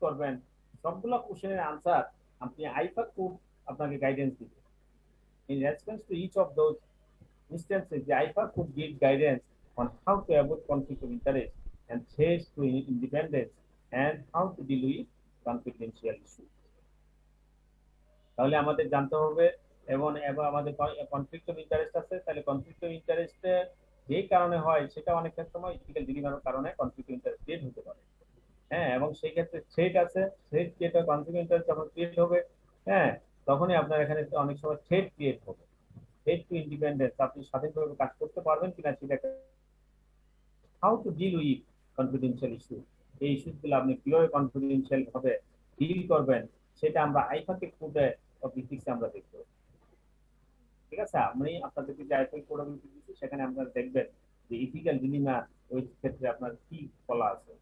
করবেন, সবগুলো কোশ্চেনের আনসার আপনি আইফা কোড আপনাকে গাইডেন্স দিবে। In response to each of those instances, the IFA could give guidance on how to avoid conflict of interest and threats to independence and how to deal with confidential issues. তাহলে আমাদের জানতে হবে এবং আমাদের conflict of interest আছে, তাহলে conflict of interest যেই কারণে হয় সেটা অনেক সময় ইথিক্যাল ডিলেমার কারণে কনফ্লিক্ট অফ ইন্টারেস্ট ক্রিয়েট হতে পারে। হ্যাঁ, এবং সেই ক্ষেত্রে থ্রেট আছে, থ্রেট ক্রিয়েট হয়, কনফ্লিক্ট অফ ইন্টারেস্ট যখন ক্রিয়েট হবে, হ্যাঁ, তখনই আপনার এখানে অনেক সময় থ্রেট ক্রিয়েট হবে। থ্রেট টু ইন্ডিপেন্ডেন্স, আপনি স্বাধীনভাবে কাজ করতে পারবেন কিনা সেটা। How to deal with confidential issue, এই ইস্যুগুলো আপনি কিভাবে কনফিডেন্সিয়াল ভাবে ডিল করবেন সেটা আমরা আইফাকে কোডে অফ ইথিক্সে আমরা দেখব। ঠিক আছে, আমি আপনাদেরকে যে আইফা কোড অফ ইথিক্স দিচ্ছি সেখানে আপনারা দেখবেন যে ইথিক্যাল ডিলেমা ওই ক্ষেত্রে আপনার কি বলা আছে।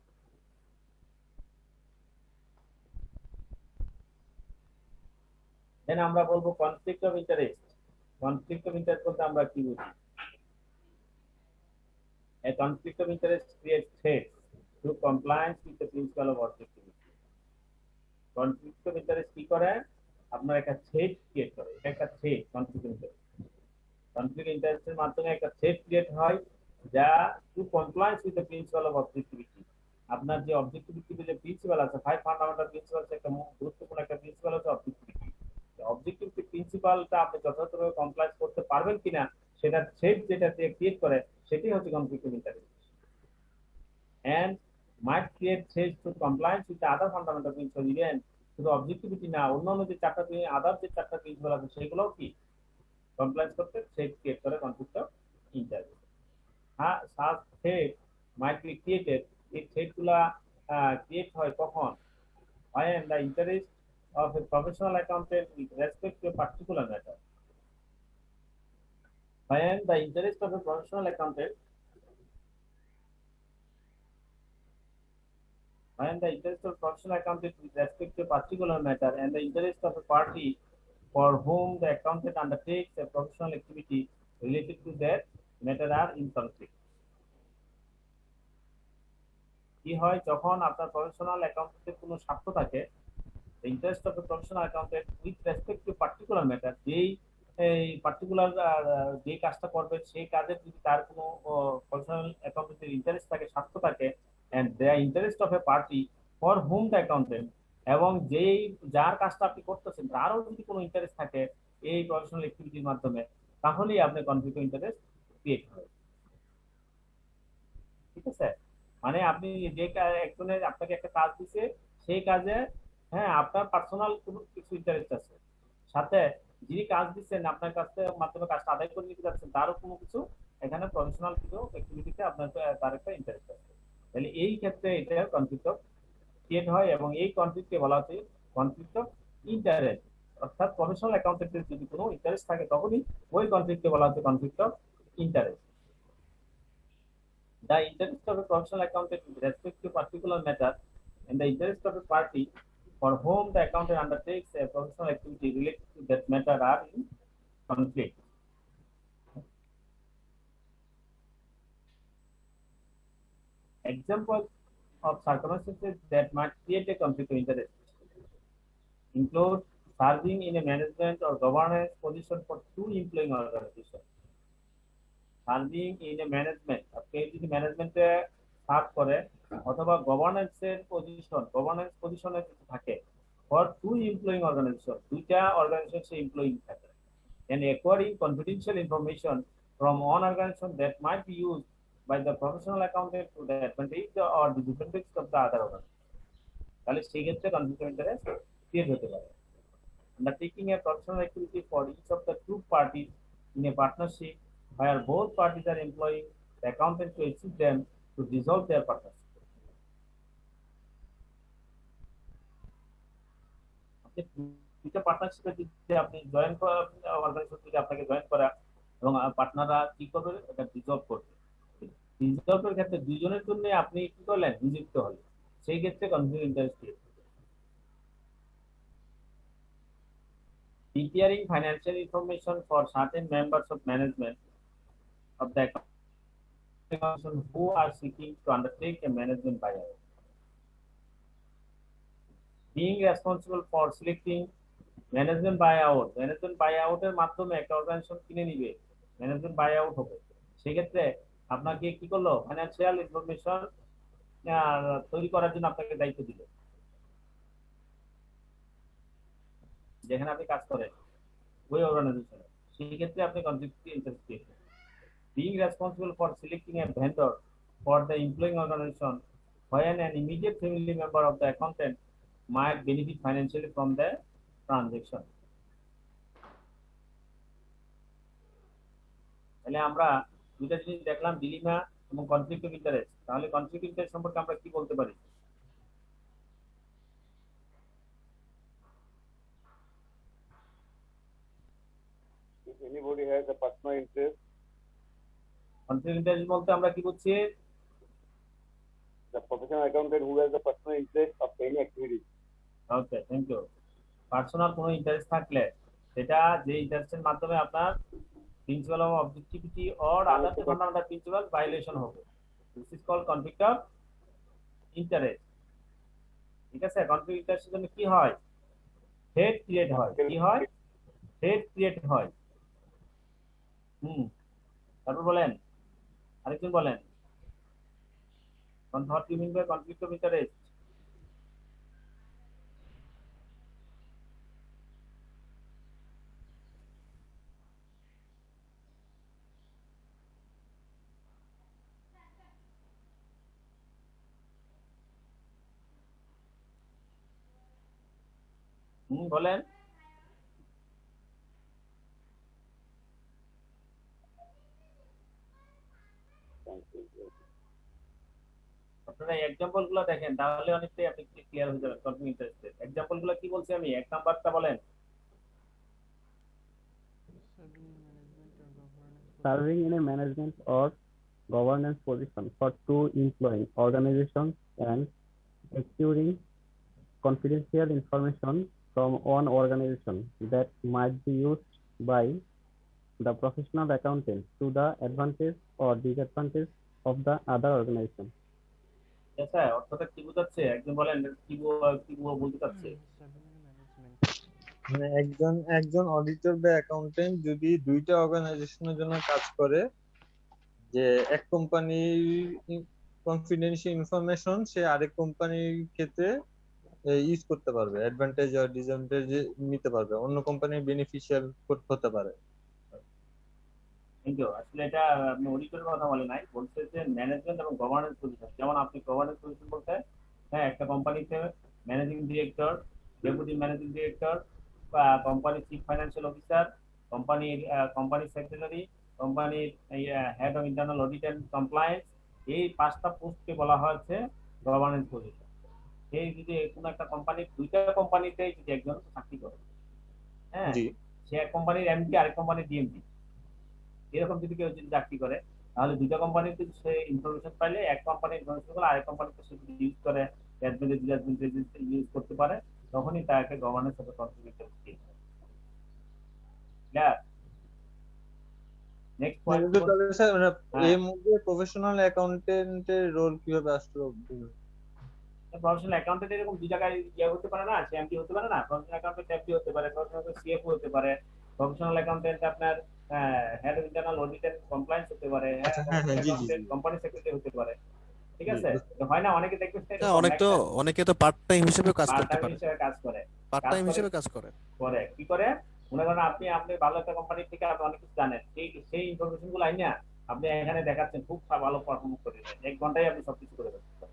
দেন আমরা বলবো conflict of interest. Conflict of interest বলতে আমরা কি বুঝি? A conflict of interest creates threats to compliance with the principle of objectivity. Conflict of interest কি করে? আপনার একটা থ্রেট ক্রিয়েট করে। এটা একটা threat, conflict of interest. Conflict ইন্টারেস্টের মাধ্যমে একটা থ্রেট ক্রিয়েট হয় যা to compliance with the principle of objectivity. আপনার যে অবজেক্টিভিটির যে প্রিন্সিপাল আছে, 5 ফান্ডামেন্টাল প্রিন্সিপাল, একটা গুরুত্বপূর্ণ একটা প্রিন্সিপাল হচ্ছে অবজেক্টিভিটি। অবজেক্টিভিটি প্রিন্সিপালটা আপনি যথাযথভাবে কমপ্লায়েন্স করতে পারবেন কিনা সেটা থ্রেট যেটা ক্রিয়েট করে সেটাই হচ্ছে conflict of interest. And might create threats to compliance with the other fundamental principles, even শুধু অবজেক্টিভিটি না, অন্যান্য যে চারটা আদার যে চারটা প্রিন্সিপাল আছে সেগুলোও কি কমপ্লায়েন্স করতে থ্রেট ক্রিয়েট করে কনফ্লিক্ট অফ ইন্টারেস্ট। হ্যাঁ, such threat might be created, এই থ্রেটগুলা ক্রিয়েট হয় কখন? when the interest of a professional accountant with respect to a particular matter. When the interest of a professional accountant when the interest of professional accountant with respect to a particular matter and the interest of a party for whom the accountant undertakes a professional activity related to that matter are in conflict. কি হয় যখন আপনার professional অ্যাকাউন্টেন্টের কোনো স্বার্থ থাকে, the interest of a professional accountant with respect to particular matter, যেই এই পার্টিকুলার যে কাজটা করবে সেই কাজের যদি তার কোনো প্রফেশনাল অ্যাকাউন্টেন্টের ইন্টারেস্ট থাকে, স্বার্থ থাকে, and the interest of a party for whom the accountant, এবং যেই যার কাজটা আপনি করতেছেন তারও যদি কোনো ইন্টারেস্ট থাকে এই প্রফেশনাল অ্যাক্টিভিটির মাধ্যমে, তাহলেই আপনি কনফ্লিক্ট অফ ইন্টারেস্ট ক্রিয়েট হবে। ঠিক আছে, মানে আপনি যে একজনের আপনাকে একটা কাজ দিছে সেই কাজে, হ্যাঁ, আপনার পার্সোনাল কোনো কিছু ইন্টারেস্ট আছে, সাথে যিনি কাজ দিচ্ছেন আপনার কাছে মাধ্যমে কাজটা আদায় করে নিতে যাচ্ছেন তারও কোনো কিছু এখানে প্রফেশনাল কিছু অ্যাক্টিভিটিতে আপনার তার একটা ইন্টারেস্ট আছে। তাহলে এই ক্ষেত্রে এটা কনফ্লিক্ট অফ ক্রিয়েট হয় এবং এই কনফ্লিক্টকে বলা হচ্ছে কনফ্লিক্ট অফ ইন্টারেস্ট। অর্থাৎ প্রফেশনাল অ্যাকাউন্টেন্টের যদি কোনো ইন্টারেস্ট থাকে তখনই ওই কনফ্লিক্টকে বলা হচ্ছে conflict of interest. The interest of a professional accountant with respect to a particular matter and the interest of a party for whom the accountant undertakes a professional activity related to that matter are in conflict. Examples of circumstances that might create a conflict of interest include serving in a management or governance position for two employing organizations. Serving in a management, আপনি যদি ম্যানেজমেন্টে serve করে অথবা গভর্নেন্সের পজিশনে যদি থাকে for two employing organisation, দুইটা organisation সে employee থাকে, and acquiring confidential information from one organization that might be used by the professional accountant to the advantage or the disadvantage of the other organization, তাহলে সেই ক্ষেত্রে conflict of interest create হতে পারে। Undertaking a professional activity for each of the two parties in a partnership where both parties are employing the accountant to assist them to dissolve their partnership. দুইটা পার্টনারশিপে যদি আপনি join organisation থেকে আপনাকে join করা এবং পার্টনাররা কি করবে, এটা ডিসলভ করবে। ডিসলভের ক্ষেত্রে দুইজনের জন্য আপনি কি করলেন, নিযুক্ত হলেন, সেই ক্ষেত্রে conflict interest create. Preparing financial information for certain members of management of the organization who are seeking to undertake a management buyout. being responsible for selecting management buy out, management buy আউটের মাধ্যমে একটা organisation কিনে নিবে, management buy out হবে, সেক্ষেত্রে আপনাকে কি করলো, ফাইন্যান্সিয়াল ইনফরমেশন তৈরি করার জন্য আপনাকে দায়িত্ব দিল, যেখানে আপনি কাজ করেন ওই অর্গানাইজেশনে, সেই ক্ষেত্রে আপনি কনফ্লিক্ট ইন্টারেস্ট ক্রিয়েট করেন। Being responsible for selecting a vendor for the employing organization when an immediate family member of the accountant might benefit financially from the transaction. তাহলে আমরা দুইটা জিনিস দেখলাম, ডিলিমা এবং কনফ্লিক্ট অফ ইন্টারেস্ট। তাহলে কনফ্লিক্ট অফ ইন্টারেস্ট সম্পর্কে আমরা কি বলতে পারি? If anybody has a personal interest, conflict interest বলতে আমরা কি বুঝছি? the professional accountant who has a personal interest of any activity. Okay, thank you. Personal কোনো ইন্টারেস্ট থাকলে সেটা যে ইন্টারেস্টের মাধ্যমে আপনার principal of objectivity or other fundamental principle violation হবে, this is called conflict of interest. ঠিক আছে, কনফ্লিক্ট ইন্টারেস্টের জন্য কি হয়? হেড ক্রিয়েট হয়। কি হয়? হেড ক্রিয়েট হয়। তারপর বলেন, আরেকজন বলেন, what you mean by conflict of interest? বলেন। আপনারা এক্সাম্পল গুলো দেখেন, তাহলে অনেকটাই আপনি ক্লিয়ার হয়ে যাবেন কনফ্লিক্ট ইন্টারেস্টের। এক্সাম্পল গুলো কি বলছি আমি? এক নাম্বারটা বলেন। Serving in a management or governance position for two employing organizations and securing confidential information from one organization that might be used by the professional accountant to the advantage or disadvantage of the other organization. আচ্ছা, অর্থটা কি বোঝাচ্ছে? একজন বলেন কি বলতে চাচ্ছে। মানে একজন অডিটর বা অ্যাকাউন্টেন্ট যদি দুইটা অর্গানাইজেশনের জন্য কাজ করে, যে এক কোম্পানির কনফিডেন্সিয়াল ইনফরমেশন সে আরেক কোম্পানির ক্ষেত্রে ইউজ করতে পারবে, অ্যাডভান্টেজ আর ডিসঅ্যাডভান্টেজ নিতে পারবে, অন্য কোম্পানির বেনিফিশিয়াল হতে পারে। কিন্তু আসলে এটা আপনি অডিটরের কথা বলে নাই, বলছে যে ম্যানেজমেন্ট এবং গভর্নেন্স পজিশন। যেমন আপনি গভর্নেন্স পজিশন বলতে হ্যাঁ, একটা কোম্পানিতে managing director, deputy managing director বা কোম্পানির চিফ ফাইন্যান্সিয়াল অফিসার, কোম্পানির সেক্রেটারি, কোম্পানির head of internal audit and compliance, এই 5টা পোস্টকে বলা হয়েছে গভর্নেন্স পজিশন। এই যদি কোনো একটা কোম্পানির দুইটা কোম্পানিতে যদি একজন চাকরি করে, হ্যাঁ, সে এক কোম্পানির এমডি আরেক কোম্পানির ডিএমডি, এরকম যদি কেউ যদি চাকরি করে, তাহলে দুইটা কোম্পানির যদি সে ইনফরমেশন পাইলে এক কোম্পানির ইনফরমেশন গুলো আরেক কোম্পানিতে সে যদি ইউজ করে, ইউজ করতে পারে, তখনই তাকে গভর্নেন্স সাথে conflict of interest. Clear? Next point, তাহলে স্যার মানে এর মধ্যে প্রফেশনাল অ্যাকাউন্টেন্টের রোল কিভাবে আসলো? প্রফেশনাল অ্যাকাউন্টেন্ট এরকম দুই জায়গায় হতে পারে না, সে এমডি হতে পারে না, প্রফেশনাল অ্যাকাউন্টেন্ট এমডি হতে পারে, প্রফেশনাল সিএফও হতে পারে, প্রফেশনাল অ্যাকাউন্টেন্ট আপনার head of internal audit and compliance হতে পারে, কোম্পানি সেক্রেটারি হতে পারে। ঠিক আছে, তো হয় না অনেকে দেখবেন অনেকে তো পার্ট টাইম হিসেবে কাজ করতে পারে, কাজ করে, পার্ট টাইম হিসেবে কাজ করে কি করে মনে করেন আপনি ভালো একটা কোম্পানি থেকে আপনি অনেক কিছু জানেন, সেই ইনফরমেশন গুলো আইনা আপনি এখানে দেখাচ্ছেন, খুব ভালো পারফর্ম করে, 1 ঘন্টায় আপনি সবকিছু করে ফেলতে,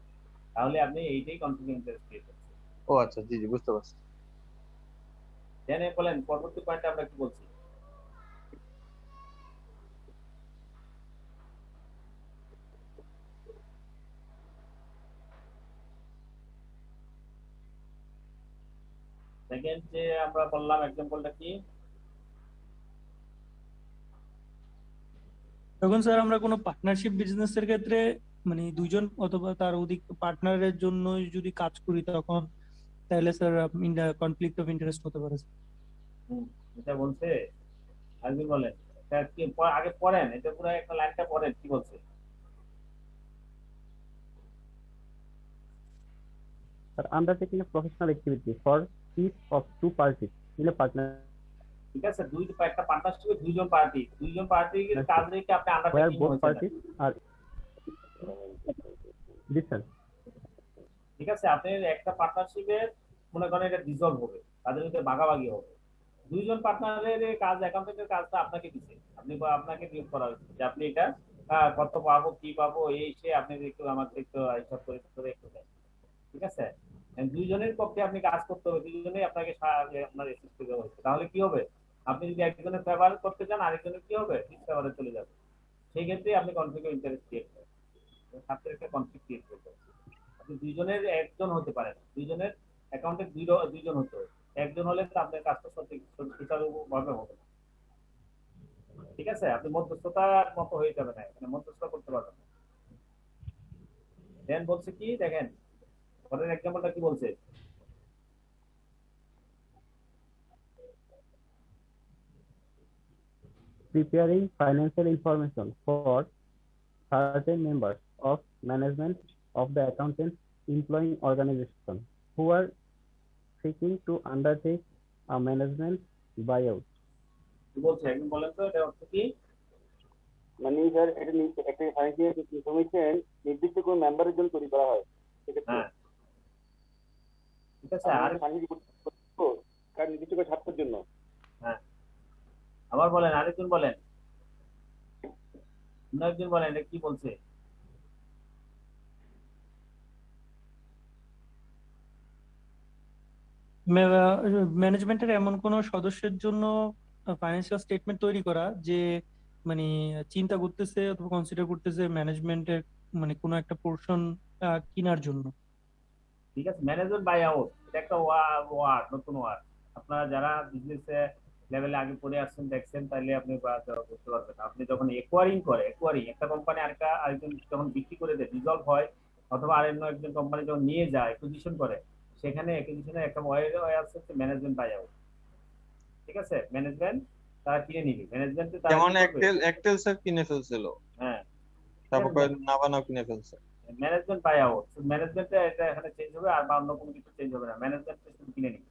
তাহলে আপনি এইটাই কনফ্লিক্ট ইন্টারেস্ট ক্রিয়েট করছেন। ও আচ্ছা, জি বুঝতে পারছি। জেনে বলেন পরবর্তী পয়েন্টে আমরা কি বলছি। সেকেন্ড যে আমরা বললাম এক্সাম্পলটা কি? তখন স্যার আমরা কোনো পার্টনারশিপ বিজনেসের ক্ষেত্রে মানে দুইজন অথবা তার অধিক পার্টনারের জন্য যদি কাজ করি, তখন তাহলে স্যার কনফ্লিক্ট অফ ইন্টারেস্ট হতে পারে। এটা বলছে আগে বলেন, আগে পড়েন, এটা পুরো একটা লাইনটা পড়েন কি বলছে। Sir, undertaking a professional activity for each of two parties in a partner ঠিক আছে, একটা পার্টনারশিপে দুইজন পার্টির কাজ রেখে আপনি where আন্ডারটেকিং both হয়েছে। parties are different. ঠিক আছে, আপনি একটা পার্টনারশিপে মনে করেন এটা ডিসলভ হবে, তাদের মধ্যে ভাগাভাগি হবে। দুইজন পার্টনারের কাজ, অ্যাকাউন্টেন্টের কাজটা আপনাকে দিছে, আপনাকে নিয়োগ করা হয়েছে যে আপনি এটা কত পাবো কি পাবো এই সে আপনি একটু আমাকে একটু হিসাব করে করে একটু দেন। ঠিক আছে, দুইজনের পক্ষে আপনি কাজ করতে হবে, দুইজনেই আপনাকে আপনার অ্যাসিস্ট করতে হবে। তাহলে কি হবে, আপনি যদি একজনের ফেভার করতে চান আরেকজনের কি হবে, ডিসফেভারে চলে যাবে। সেই ক্ষেত্রে আপনি কনফ্লিক্ট অফ ইন্টারেস্ট ক্রিয়েট করেন, ছাত্রের একটা কনফ্লিক্ট ক্রিয়েট করতে। আপনি দুইজনের একজন হতে পারেন, দুইজনের অ্যাকাউন্টেন্ট দুইজন হতে হবে, একজন হলে তো আপনার কাজটা সুচারুভাবে হবে না। ঠিক আছে, আপনি মধ্যস্থতার মতো হয়ে যাবে না, এখানে মধ্যস্থতা করতে পারবেন না। দেন বলছে কি দেখেন, পরের এক্সাম্পলটা কি বলছে, Preparing financial information for certain members of management of the accountant employing organization who are seeking to undertake a management buyout. কি বলছে একদম বলেন তো এটা অর্থ কি? মানে স্যার এটা একটা ফাইন্যান্সিয়াল ইনফরমেশন নির্দিষ্ট কোন মেম্বারের জন্য তৈরি করা হয়, হ্যাঁ ঠিক আছে, আর কার নির্দিষ্ট করে ছাত্রের জন্য। হ্যাঁ আবার বলেন, আরেকজন বলেন, একজন বলেন এটা কি বলছে। ম্যানেজমেন্টের এমন কোন সদস্যের জন্য ফাইন্যান্সিয়াল স্টেটমেন্ট তৈরি করা যে মানে চিন্তা করতেছে অথবা কনসিডার করতেছে ম্যানেজমেন্টের মানে কোনো একটা পোর্শন কেনার জন্য। ঠিক আছে, ম্যানেজমেন্ট বাই আউট এটা একটা ওয়ার্ড, নতুন ওয়ার্ড। আপনারা যারা বিজনেস লেভেলে আগে পড়ে আসছেন দেখছেন তাহলে আপনি বুঝতে পারবেন। আপনি যখন একুয়ারিং একটা কোম্পানি আরেকজন যখন বিক্রি করে দেয়, ডিজলভ হয়, অথবা একজন কোম্পানি যখন নিয়ে যায় অ্যাকুইজিশন করে, সেখানে অ্যাকুইজিশনের একটা ওয়ে আছে ম্যানেজমেন্ট বাই আউট। ঠিক আছে, ম্যানেজমেন্ট তারা কিনে নিবে, ম্যানেজমেন্টে তারা যেমন এক্সেল স্যার কিনে ফেলছিল, হ্যাঁ তারপর নাভানা কিনে ফেলছে। ম্যানেজমেন্ট বাই আউট, ম্যানেজমেন্টে এটা এখানে চেঞ্জ হবে আর বা অন্য কোনো কিছু চেঞ্জ হবে না, ম্যানেজমেন্ট শুধু কিনে নিবে,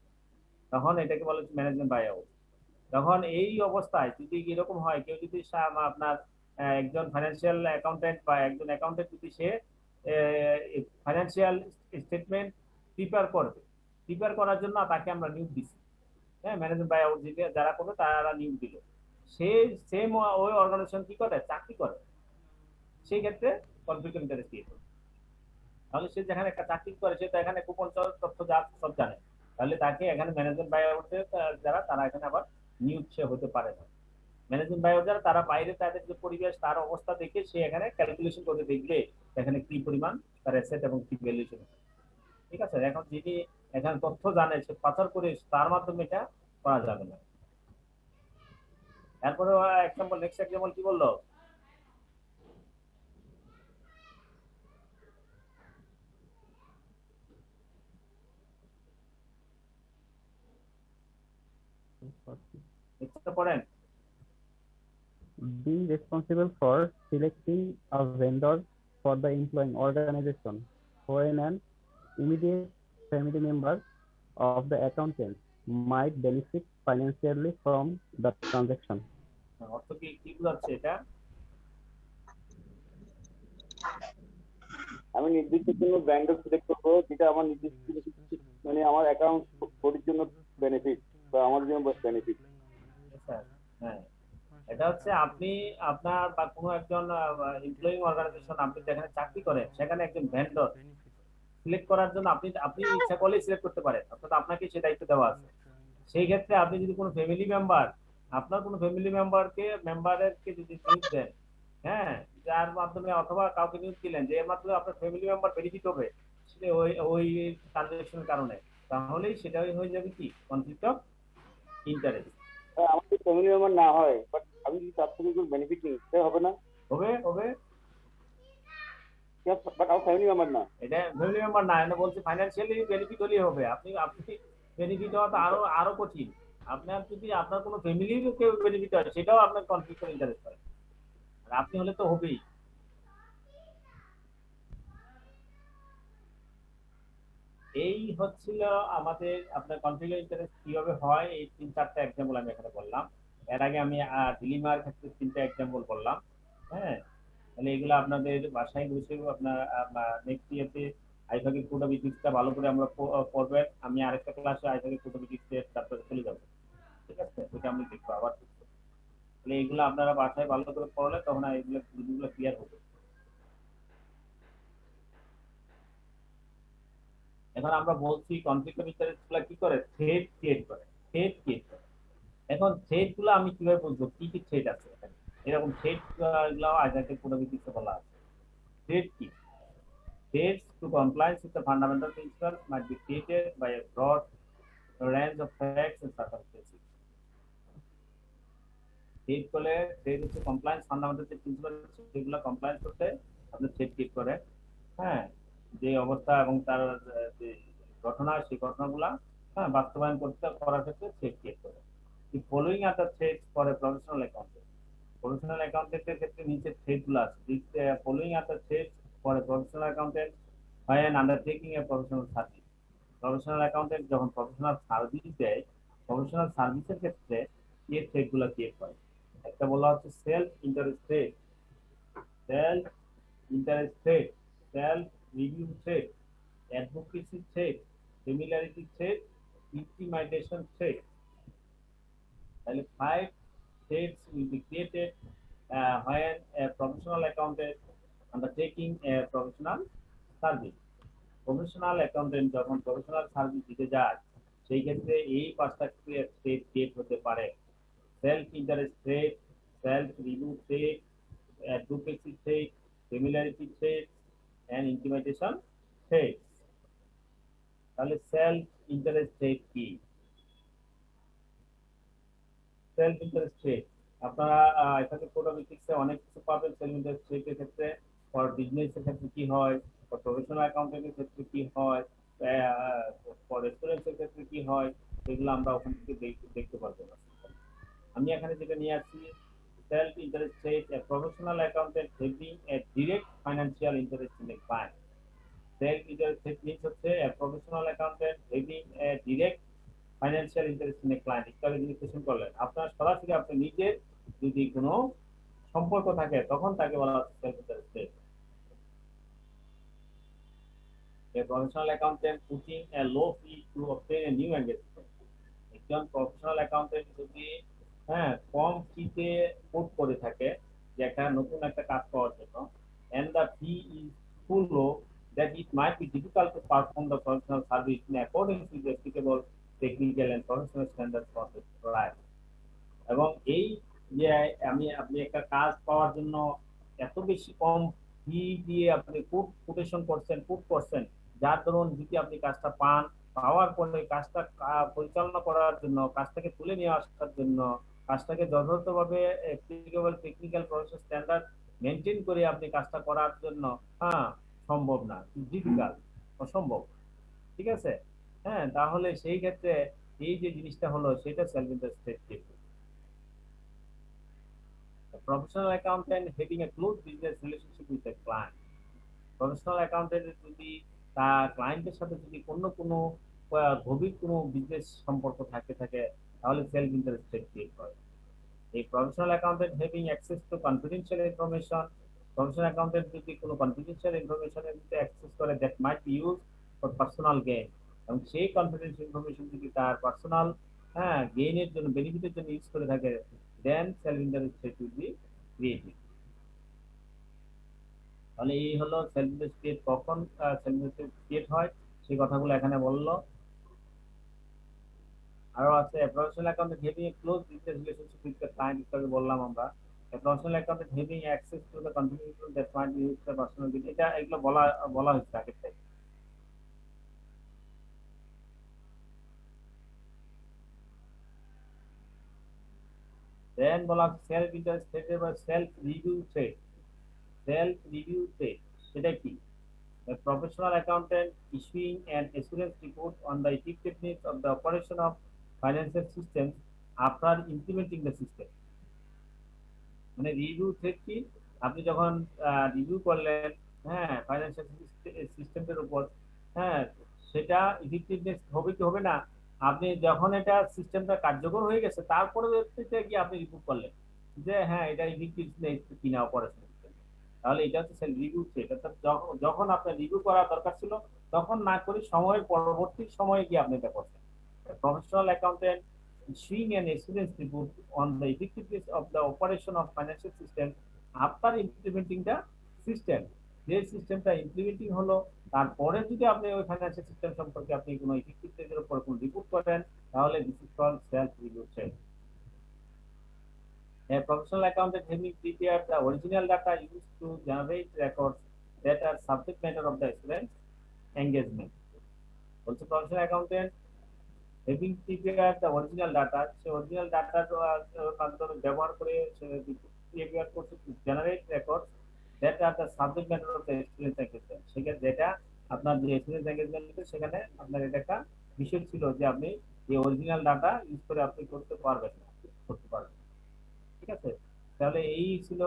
তখন এটাকে বলা হচ্ছে ম্যানেজমেন্ট বাই আউট। তখন এই অবস্থায় যদি এরকম হয়, কেউ যদি আপনার একজন ফাইন্যান্সিয়াল অ্যাকাউন্টেন্ট বা একজন অ্যাকাউন্টেন্ট যদি সে ফাইন্যান্সিয়াল স্টেটমেন্ট প্রিপেয়ার করার জন্য তাকে আমরা নিয়োগ দিচ্ছি, হ্যাঁ ম্যানেজমেন্ট বাই আউট যারা করবে তারা নিয়োগ দিল, সে সেম ওই অর্গানাইজেশন কি করে, চাকরি করে, সেই ক্ষেত্রে কনফ্লিক্ট অফ ইন্টারেস্ট দিয়ে দেবে। তাহলে সে যেখানে একটা চাকরি করে সে তো এখানে গোপন তথ্য যা সব জানে, তাহলে তাকে এখানে ম্যানেজমেন্ট বাই আউট যারা তারা এখানে আবার নিয়োগ সে হতে পারে না। ম্যানেজমেন্ট বাই আউট যারা তারা বাইরে তাদের যে পরিবেশ তার অবস্থা দেখে সে এখানে ক্যালকুলেশন করে দেখবে এখানে কি পরিমাণ তার অ্যাসেট এবং কি ভ্যালুয়েশন। ঠিক আছে, এখন যিনি এখানে তথ্য জানে সে পাচার করে তার মাধ্যমে এটা করা যাবে না। এরপরে এক্সাম্পল, নেক্সট এক্সাম্পল কি বললো, পড়েন। Being responsible for selecting a vendor for the employing organization when an immediate family member of the accountant might benefit financially from the transaction. অর্থ কি বোঝাচ্ছে এটা? আমি নির্দিষ্ট কোনো ব্র্যান্ড সিলেক্ট করবো যেটা আমার নির্দিষ্ট মানে আমার অ্যাকাউন্ট করার জন্য বেনিফিট বা আমার জন্য বেনিফিট। হ্যাঁ, এটা হচ্ছে আপনি আপনার বা কোনো একজন এমপ্লয়িং অর্গানাইজেশন আপনি যেখানে চাকরি করেন সেখানে একজন ভেন্ডর সিলেক্ট করার জন্য আপনি ইচ্ছা করলেই সিলেক্ট করতে পারেন, অর্থাৎ আপনাকে সে দায়িত্ব দেওয়া আছে। সেই ক্ষেত্রে আপনি যদি কোনো ফ্যামিলি মেম্বার আপনার কোনো ফ্যামিলি মেম্বারকে যদি নিয়োগ দেন, হ্যাঁ যার মাধ্যমে অথবা কাউকে নিয়োগ দিলেন যে এর মাধ্যমে আপনার ফ্যামিলি মেম্বার বেনিফিট হবে ওই ট্রানজাকশনের কারণে, তাহলেই সেটাই হয়ে যাবে কি কনফ্লিক্ট অফ ইন্টারেস্ট। আমার যদি ফ্যামিলি মেম্বার না হয় বাট আমি যদি তার থেকে কোনো বেনিফিট নিই সেটা হবে না? হবে বাট আমার ফ্যামিলি মেম্বার না, এটা ফ্যামিলি মেম্বার না, এটা বলছে ফাইন্যান্সিয়ালি বেনিফিট হলেই হবে। আপনি বেনিফিট হওয়া তো আরো কঠিন। আপনার যদি আপনার কোনো ফ্যামিলির কেউ বেনিফিট হয় সেটাও আপনার কনফ্লিক্ট অফ ইন্টারেস্ট হয়, আর আপনি হলে তো হবেই। এই হচ্ছিল আমাদের আপনার কনফ্লিক্ট ইন্টারেস্ট কিভাবে হয়, এই 3-4টা এক্সাম্পল আমি এখানে বললাম। এর আগে আমি ডিলিমার ক্ষেত্রে 3টা এক্সাম্পল বললাম। হ্যাঁ, তাহলে এগুলো আপনাদের বাসায় বসে আপনার নেক্সট ইয়ারতে আইফাকে প্রোটোবিটিক্সটা ভালো করে আমরা পড়বেন। আমি আরেকটা ক্লাসে আইফাকে প্রোটোবিটিক্সের তারপরে চলে যাবো, ঠিক আছে? ওইটা আমি দেখবো আবার দেখবো। তাহলে এগুলো আপনারা বাসায় ভালো করে পড়লে তখন এগুলো জিনিসগুলো ক্লিয়ার হবে। এখন আমরা বলছি কনফ্লিক্ট অফ ইন্টারেস্ট গুলা কি করে, থ্রেড ক্রিয়েট করে, থ্রেড ক্রিয়েট করে। এখন থ্রেড গুলো আমি কিভাবে বুঝবো কি কি থ্রেড আছে এখানে? এরকম থ্রেড গুলো আইজাকে প্রোটোবিটিক্সে বলা আছে। থ্রেড কি? Threats to compliance with the fundamental principles might be created by a broad range of facts and circumstances. Thread করলে থ্রেড হচ্ছে কমপ্লায়েন্স ফান্ডামেন্টাল যে প্রিন্সিপাল সেগুলো কমপ্লায়েন্স করতে আপনি থ্রেড ক্রিয়েট করে। হ্যাঁ, যে অবস্থা এবং তার যে ঘটনা সেই ঘটনাগুলা বাস্তবায়ন করতে করার ক্ষেত্রে থ্রেড ক্রিয়েট করে। The following are the threats for a professional accountant. Professional অ্যাকাউন্টেন্টের ক্ষেত্রে নিচে থ্রেড গুলো আছে। Following are the threads for a professional accountant when undertaking a professional service. Professional accountant যখন প্রফেশনাল সার্ভিস দেয়, প্রফেশনাল সার্ভিসের ক্ষেত্রে এই থ্রেড গুলো ক্রিয়েট করে। একটা বলা হচ্ছে self interest threat, self interest threat, self review threat, advocacy threat, familiarity threat, intimidation threat. তাহলে 5 threads will be created when a professional accountant undertaking a professional service. Professional accountant যখন professional service দিতে যায় সেই ক্ষেত্রে এই 5টা thread create হতে পারে। Self interest threat, self review threat, advocacy threat, familiarity threat and intimidation threat. তাহলে সেলফ ইন্টারেস্ট থ্রেড কি? সেলফ ইন্টারেস্ট থ্রেড আপনারা এখানে প্রোটোবিটিক্সে অনেক কিছু পাবেন। সেলফ ইন্টারেস্ট থ্রেডের ক্ষেত্রে ফর বিজনেসের ক্ষেত্রে কি হয়, ফর প্রফেশনাল অ্যাকাউন্টেন্টের ক্ষেত্রে কি হয়, ফর রেস্টুরেন্টের ক্ষেত্রে কি হয়, সেগুলো আমরা ওখান থেকে দেখতে পারবো না। আমি এখানে যেটা নিয়ে আসছি, self interest threat, a professional accountant having a direct financial interest in a client. Self interest threat means হচ্ছে a professional accountant having a direct financial interest in a client. ইত্যাদি বিশ্লেষণ করলেন আপনার সরাসরি আপনি নিজের যদি কোনো সম্পর্ক থাকে তখন তাকে বলা হচ্ছে self interest thread. A professional accountant putting a low fee to obtain a new engagement. একজন প্রফেশনাল অ্যাকাউন্টেন্ট যদি কম ফিতে কোট করে থাকে যে একটা নতুন একটা কাজ পাওয়ার জন্য, and the fee is so low that it might be difficult to perform the professional service in accordance with the applicable technical and professional standards for the client. এবং এই যে আপনি একটা কাজ পাওয়ার জন্য এত বেশি কম ফি দিয়ে আপনি কোটেশন করছেন যার দরুন যদি আপনি কাজটা পান, পাওয়ার পরে কাজটা পরিচালনা করার জন্য, কাজটাকে তুলে নিয়ে আসার জন্য, কাজটাকে যথাযথভাবে applicable technical process standard maintain করে আপনি কাজটা করার জন্য সম্ভব না, ডিফিকাল্ট, অসম্ভব। ঠিক আছে? তাহলে সেই ক্ষেত্রে এই যে জিনিসটা হলো সেটা self interest thread. Professional accountant having a close business relationship with a client. Professional অ্যাকাউন্টেন্টের যদি তার ক্লায়েন্টের সাথে যদি কোনো গভীর কোনো বিজনেস সম্পর্ক থাকে তাহলে সেলফ ইন্টারেস্ট থ্রেড ক্রিয়েট করে। এই professional accountant having access two confidential information, professional accountant যদি কোনো কনফিডেন্সিয়াল ইনফরমেশনের ভিতরে অ্যাক্সেস করে that might B use for personal gain, এবং সেই কনফিডেন্সিয়াল ইনফরমেশন যদি তার পার্সোনাল গেইনের জন্য, বেনিফিটের জন্য ইউজ করে থাকে, then self interest threat will be created. তাহলে এই হলো সেলফ ইন্টারেস্ট থ্রেড, কখন সেলফ ইন্টারেস্ট ক্রিয়েট হয় সেই কথাগুলো এখানে বললো। আরো আছে professional accountant having a close business relationship with the client, ইত্যাদি বললাম আমরা। Professional accountant having access to the confidential that might be used for personal gain, এটা এগুলো বলা হচ্ছে আগে থেকে। দেন বলা সেলফ ইন্টারেস্ট থ্রেড বা self review thread. Self review thread সেটা কি? A professional accountant issuing an assurance report on the effectiveness of the operation of financial systems after implementing the system. মানে রিভিউ থ্রেড কি? আপনি যখন review করলেন financial সিস্টেমের উপর, সেটা ইফেক্টিভনেস হবে কি হবে না, আপনি যখন এটা সিস্টেমটা কার্যকর হয়ে গেছে তারপরে গিয়ে আপনি রিভিউ করলেন যে হ্যাঁ এটা ইফেক্টিভনেস কিনা অপারেশন, তাহলে এটা হচ্ছে সেলফ রিভিউ চেক। অর্থাৎ যখন আপনার রিভিউ করা দরকার ছিল তখন না করে সময়ের পরবর্তী সময়ে গিয়ে আপনি এটা করছেন। Professional accountant issuing an assurance report on the effectiveness of the operation of financial system after implementing the system। যে সিস্টেমটা ইমপ্লিমেন্টিং হলো তারপরে যদি আপনি ওই ফাইন্যান্সিয়াল সিস্টেম সম্পর্কে আপনি কোনো ইফেক্টিভনেসের উপর কোনো রিপোর্ট করেন তাহলে this is called self review check. A professional accountant having prepared the original data used to generate records that are subject matter of the assurance engagement। Also, professional accountant having prepared the original data, say original data মাধ্যমে ব্যবহার করে prepare করছে to generate records that are the subject matter of the assurance engagement। সেখানে যেটা আপনার যে assurance engagement সেখানে আপনার এটা একটা বিষয় ছিল যে আপনি এই অরিজিনাল ডাটা ইউজ করে আপনি করতে পারবেন না, করতে পারবেন। ঠিক আছে, তাহলে এই ছিল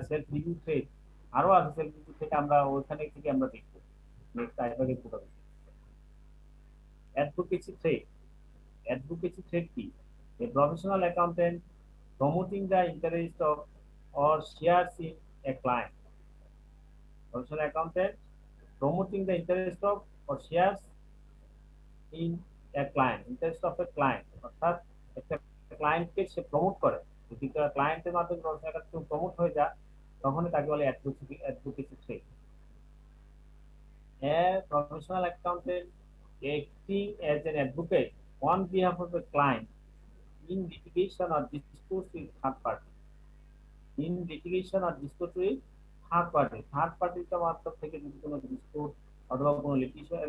সেলফ রিভিউ ট্রেড। আরো আছে সেলফ রিভিউ ট্রেড, আমরা ওখানে থেকে আমরা দেখব নেক্সট আইভাগে পুরো। Advocacy trade. Advocacy trade কি? A professional accountant promoting the interest of or shares in a client। Professional accountant promoting the interest of or shares in a client, interest of a client। অর্থাৎ একটা ক্লায়েন্টকে সে promote করে, যদি ক্লায়েন্টের মাধ্যমে professional account promote হয়ে যায় তখন তাকে বলে advocacy trade. A professional accountant acting as an advocate on behalf of a client in litigation or dispute with third party। In litigation or dispute with third party, third party টা মাধ্যম থেকে যদি কোনো ডিসপিউট অথবা কোনো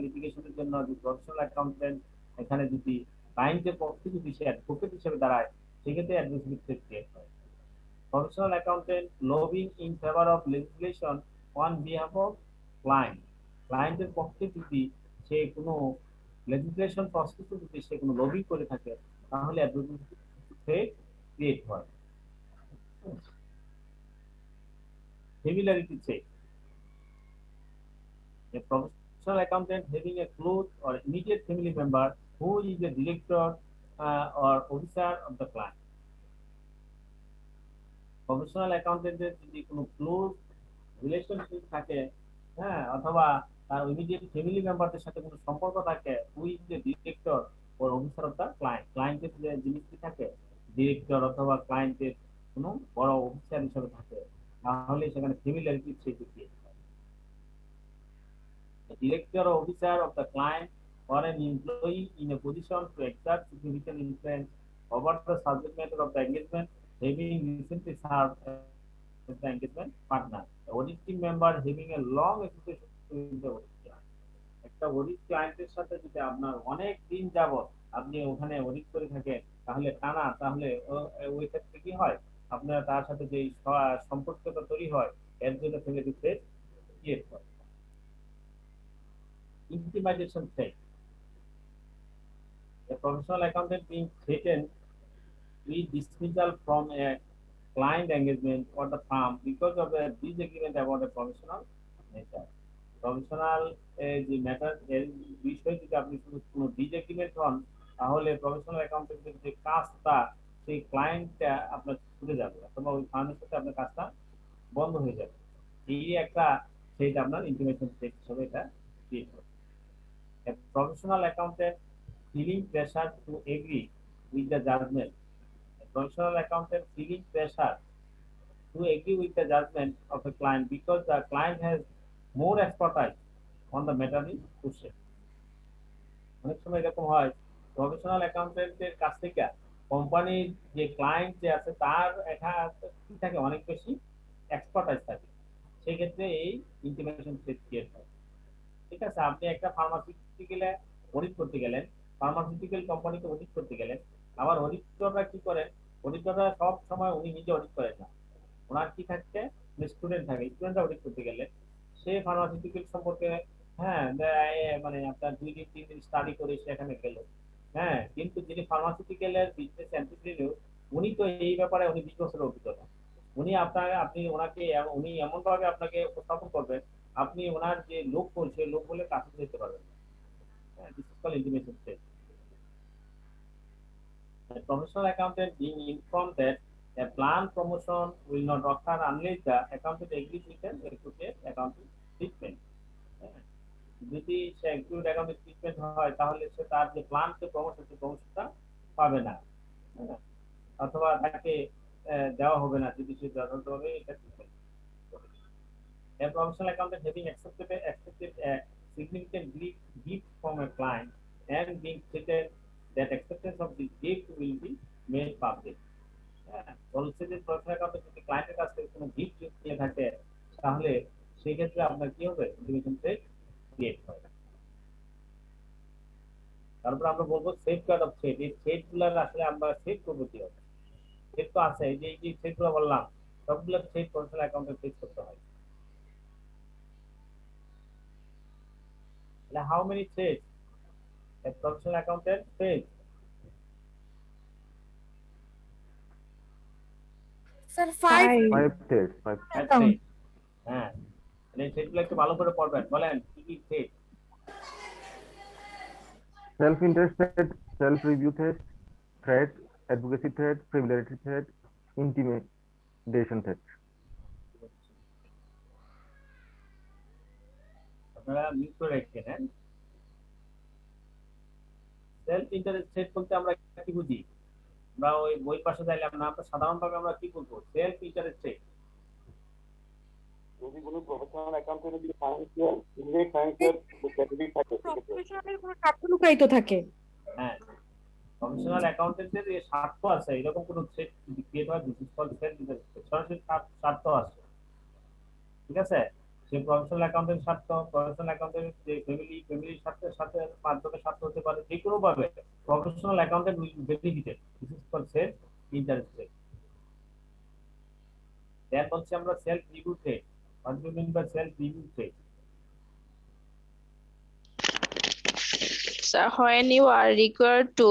লিটিগেশনের জন্য যদি professional accountant এখানে যদি ক্লায়েন্টের পক্ষে যদি সে অ্যাডভোকেট হিসেবে দাঁড়ায় সেক্ষেত্রে অ্যাডভোকেসি ট্রেড ক্রিয়েট হয়। Professional accountant lobbying in favour of legislation on behalf of client, ক্লায়েন্টের পক্ষে যদি সে কোনো লেজিসলেশন প্রসেসে যদি সে কোনো লবি করে থাকে তাহলে অ্যাডভোকেসি ট্রেড ক্রিয়েট হয়। Familiarity check। A professional accountant having a close or immediate family member who is a director or officer of the client। Professional অ্যাকাউন্টেন্টের যদি কোনো ক্লোজ রিলেশনশিপ থাকে, হ্যাঁ, অথবা তার ইমিডিয়েট ফ্যামিলি মেম্বারদের সাথে কোনো সম্পর্ক থাকে, who is the director or officer of the client, ক্লায়েন্টের যে জিনিসটি থাকে ডিরেক্টর অথবা ক্লায়েন্টের কোনো বড় অফিসার হিসেবে থাকে তাহলে সেখানে ফ্যামিলিয়ারিটি চেক ক্রিয়েট হয়। Director or officer of the client or an employee in a position to exert significant influence over the subject matter of the engagement having recently served as the engagement partner। The auditing member having a long association with the audit client। একটা audit ক্লায়েন্টের সাথে যদি আপনার অনেক দিন যাবত আপনি ওখানে অডিট করে থাকেন তাহলে টানা, তাহলে ওই ক্ষেত্রে কি হয় আপনার তার সাথে যে সম্পর্কটা তৈরি হয় এর জন্য ফ্যামিলি ট্রেড ক্রিয়েট হয়। Intimidation threat। A professional accountant being threatened with dismissal from a client engagement or the firm because of a disagreement about a professional matter। Professional যে ম্যাটার এর বিষয়ে যদি আপনি কোনো ডিসএগ্রিমেন্ট হন তাহলে প্রফেশনাল অ্যাকাউন্টেন্টের যে কাজটা সেই ক্লায়েন্টটা আপনার ছুটে যাবে অথবা ওই ফার্মের সাথে আপনার কাজটা বন্ধ হয়ে যাবে। এই একটা সেইটা আপনার ইন্টিমেশন চেক হিসেবে এটা ক্রিয়েট হবে। A professional accountant feeling pressure to agree with the judgment। A professional accountant feeling pressure to agree with the judgment of a client because the client has more expertise on the matter in question। অনেক সময় এরকম হয় professional অ্যাকাউন্টেন্টের কাছ থেকে কোম্পানির যে client যে আছে তার একটা কি থাকে অনেক বেশি এক্সপার্টাইজ থাকে, সেই ক্ষেত্রে এই ইন্টিমেশন চেক ক্রিয়েট হয়। ঠিক আছে, আপনি একটা ফার্মাসিউটিক্যালে অডিট করতে গেলেন, ফার্মাসিউটিক্যাল কোম্পানিকে অডিট করতে গেলেন, আবার অডিটররা কি করেন, অডিটররা সব সময় উনি নিজে অডিট করেন না, ওনার কি থাকে স্টুডেন্ট থাকে, স্টুডেন্টরা অডিট করতে গেলে সে ফার্মাসিউটিক্যাল সম্পর্কে হ্যাঁ মানে আপনার 2 দিন 3 দিন স্টাডি করে সেখানে গেল, হ্যাঁ, কিন্তু যিনি ফার্মাসিউটিক্যালের বিজনেস এন্ট্রিপ্রেনিউর উনি তো এই ব্যাপারে উনি 20 বছরের অভিজ্ঞতা, আপনি ওনাকে উনি এমন ভাবে আপনাকে উপস্থাপন করবেন আপনি ওনার যে লক্ষ্য সেই লক্ষ্য বলে কাছে যেতে পারবেন। This is called intimation stage. A professional accountant being informed that a planned promotion will not occur unless the accountant agrees with an accurate accounting treatment. যদি সে accurate accounting treatment হয় তাহলে সে তার যে প্ল্যান যে প্রমোশন সেই প্রমোশনটা পাবে না, অথবা তাকে দেওয়া হবে না যদি সে যথাযথভাবে এটা treatment করে। A professional accountant having accepted a significant gift from a client and being stated that acceptance of the gift will be made public. বলছে যে প্রফেশনাল অ্যাকাউন্টেন্ট যদি ক্লায়েন্টের কাছ থেকে কোনো গিফট নিয়ে থাকে তাহলে সেই ক্ষেত্রে আপনার কি হবে, ইন্টিমেশন ট্রেড ক্রিয়েট হবে। তারপর আমরা বলবো সেফগার্ড অফ ট্রেড। এই ট্রেডগুলো আসলে আমরা সেভ করবো কি হবে? ট্রেড তো আছে, এই যে ট্রেডগুলো বললাম সবগুলো ট্রেড প্রফেশনাল অ্যাকাউন্টেন্ট ফেস করতে হয়। How many trades a professional accountant face? Sir, 5. 5 trades, 5. হ্যাঁ, এই ট্রেডগুলো একটু ভালো করে পড়বেন। বলেন কি কি trade? Self-interest trade, self-review trade, advocacy trade, privilege trade, intimidation trade. আপনারা মিউট করে রাখছেন। হ্যাঁ, সেলফ ইন্টারেস্ট ট্রেড বলতে আমরা কি বুঝি? আমরা ওই বই পাশে যাইলাম না, আমরা সাধারণভাবে আমরা কি বলবো? Self interest trade. যদি কোনো প্রফেশনাল অ্যাকাউন্টেন্টের যদি ফাইন্যান্সিয়াল ইনডেক্স ফাইন্যান্সিয়াল ক্যাটাগরি থাকে প্রফেশনালের কোনো স্বার্থ লুকায়িত থাকে। হ্যাঁ, প্রফেশনাল অ্যাকাউন্টেন্টের এই স্বার্থ আছে, এরকম কোনো ট্রেড যদি ক্রিয়েট হয় বিশেষ করে সেলফ ইন্টারেস্ট ট্রেড, সরাসরি স্বার্থ আছে। ঠিক আছে, সে প্রফেশনাল অ্যাকাউন্টেন্ট স্বার্থ, প্রফেশনাল অ্যাকাউন্টেন্ট যে ফ্যামিলির স্বার্থের সাথে মাধ্যমে স্বার্থ হতে পারে, যে কোনো ভাবে professional accountant will be benefited. This is called self interest threat. Then বলছি আমরা self review threat. What do you mean by self review trade? So when you are required to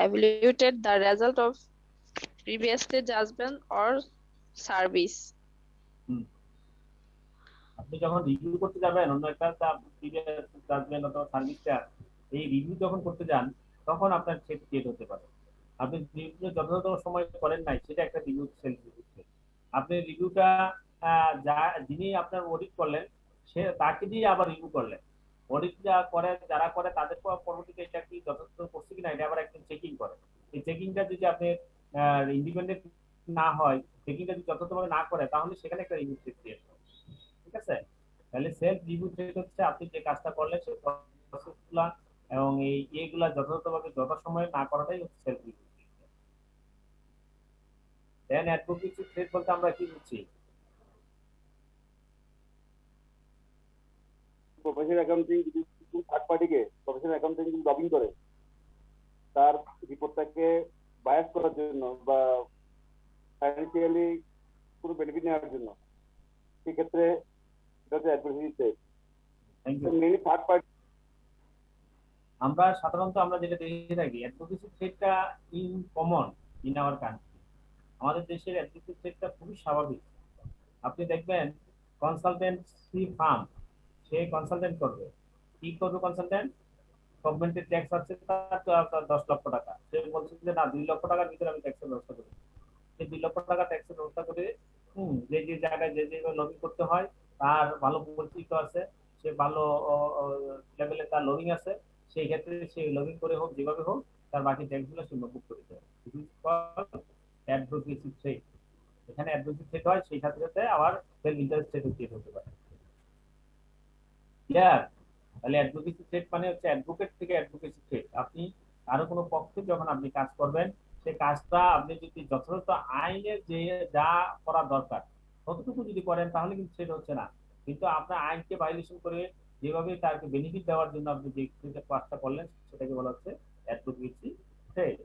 evaluate the result of previously judgment or service. আপনি যখন review করতে যাবেন অন্য একটা previous judgement অথবা সার্ভিসটা, এই রিভিউ যখন করতে যান তখন আপনার ট্রেড ক্রিয়েট হতে পারে। আপনি রিভিউ যথাযথ সময় করেন নাই, সেটা একটা রিভিউ সেলফ রিভিউ ট্রেড। আপনি রিভিউটা যিনি আপনার অডিট করলেন সে তাকে দিয়ে আবার রিভিউ করলেন। অডিট যারা করে তাদের পরবর্তীতে এটা কি যথাযথ করছে কিনা এটা আবার একদম চেকিং করে। এই চেকিংটা যদি আপনি ইন্ডিপেন্ডেন্ট না হয়, চেকিংটা যদি যথাযথভাবে না করে তাহলে সেখানে একটা রিভিউ ট্রেড ক্রিয়েট হয়। ঠিক আছে, তাহলে সেলফ রিভিউ ট্রেড হচ্ছে আপনি যে কাজটা করলেন সেই প্রসেসগুলা এবং এইগুলা যথাযথভাবে যথাসময়ে না করাটাই হচ্ছে সেলফ রিভিউ ট্রেড। দেন অ্যাডভোকেসি ট্রেড বলতে আমরা কি বুঝছি? প্রফেশনাল অ্যাকাউন্টিং যদি থার্ড পার্টিকে প্রফেশনাল অ্যাকাউন্টিং যদি লবিং করে তার রিপোর্টটাকে বায়াস করার জন্য বা ফাইন্যান্সিয়ালি কোনো বেনিফিট নেওয়ার জন্য, সেক্ষেত্রে এটা হচ্ছে advocacy threat. Mainly third party আমরা সাধারণত আমরা যেটা দেখে থাকি অ্যাডভোকেসি ট্রেডটা in common in our country. আমাদের দেশের অ্যাডভোকেসি ট্রেডটা খুবই স্বাভাবিক। আপনি দেখবেন কনসালটেন্সি ফার্ম, সে কনসালটেন্ট করবে, কি করবে কনসালটেন্ট? গভর্নমেন্টের ট্যাক্স আছে তার 10 লক্ষ টাকা, সে বলছে যে না 2 লক্ষ টাকার ভিতরে আমি ট্যাক্সের ব্যবস্থা করি। সেই 2 লক্ষ টাকা ট্যাক্সের ব্যবস্থা করে যে যে জায়গায় যে যে লবিং করতে হয় তার ভালো পরিচিত আছে, সে ভালো লেভেলে তার লবিং আছে, সেই ক্ষেত্রে সে লবিং করে হোক যেভাবে হোক তার বাকি ট্যাক্সগুলো সে মুকুব করে দেয়। অ্যাডভোকেসি ট্রেড, এখানে অ্যাডভোকেসি ট্রেড হয়, সেই সাথে সাথে আবার সেলফ ইন্টারেস্ট ট্রেড ক্রিয়েট হতে পারে। ক্লিয়ার? তাহলে অ্যাডভোকেসি ট্রেড মানে হচ্ছে অ্যাডভোকেট থেকে অ্যাডভোকেসি ট্রেড। আপনি কারো কোনো পক্ষে যখন আপনি কাজ করবেন সেই কাজটা আপনি যদি যথাযথ আইনের যে যা করা দরকার ততটুকু যদি করেন তাহলে কিন্তু ট্রেড হচ্ছে না। কিন্তু আপনার আইনকে ভায়োলেশন করে যেভাবে তাকে বেনিফিট দেওয়ার জন্য আপনি যে কাজটা করলেন সেটাকে বলা হচ্ছে অ্যাডভোকেসি ট্রেড।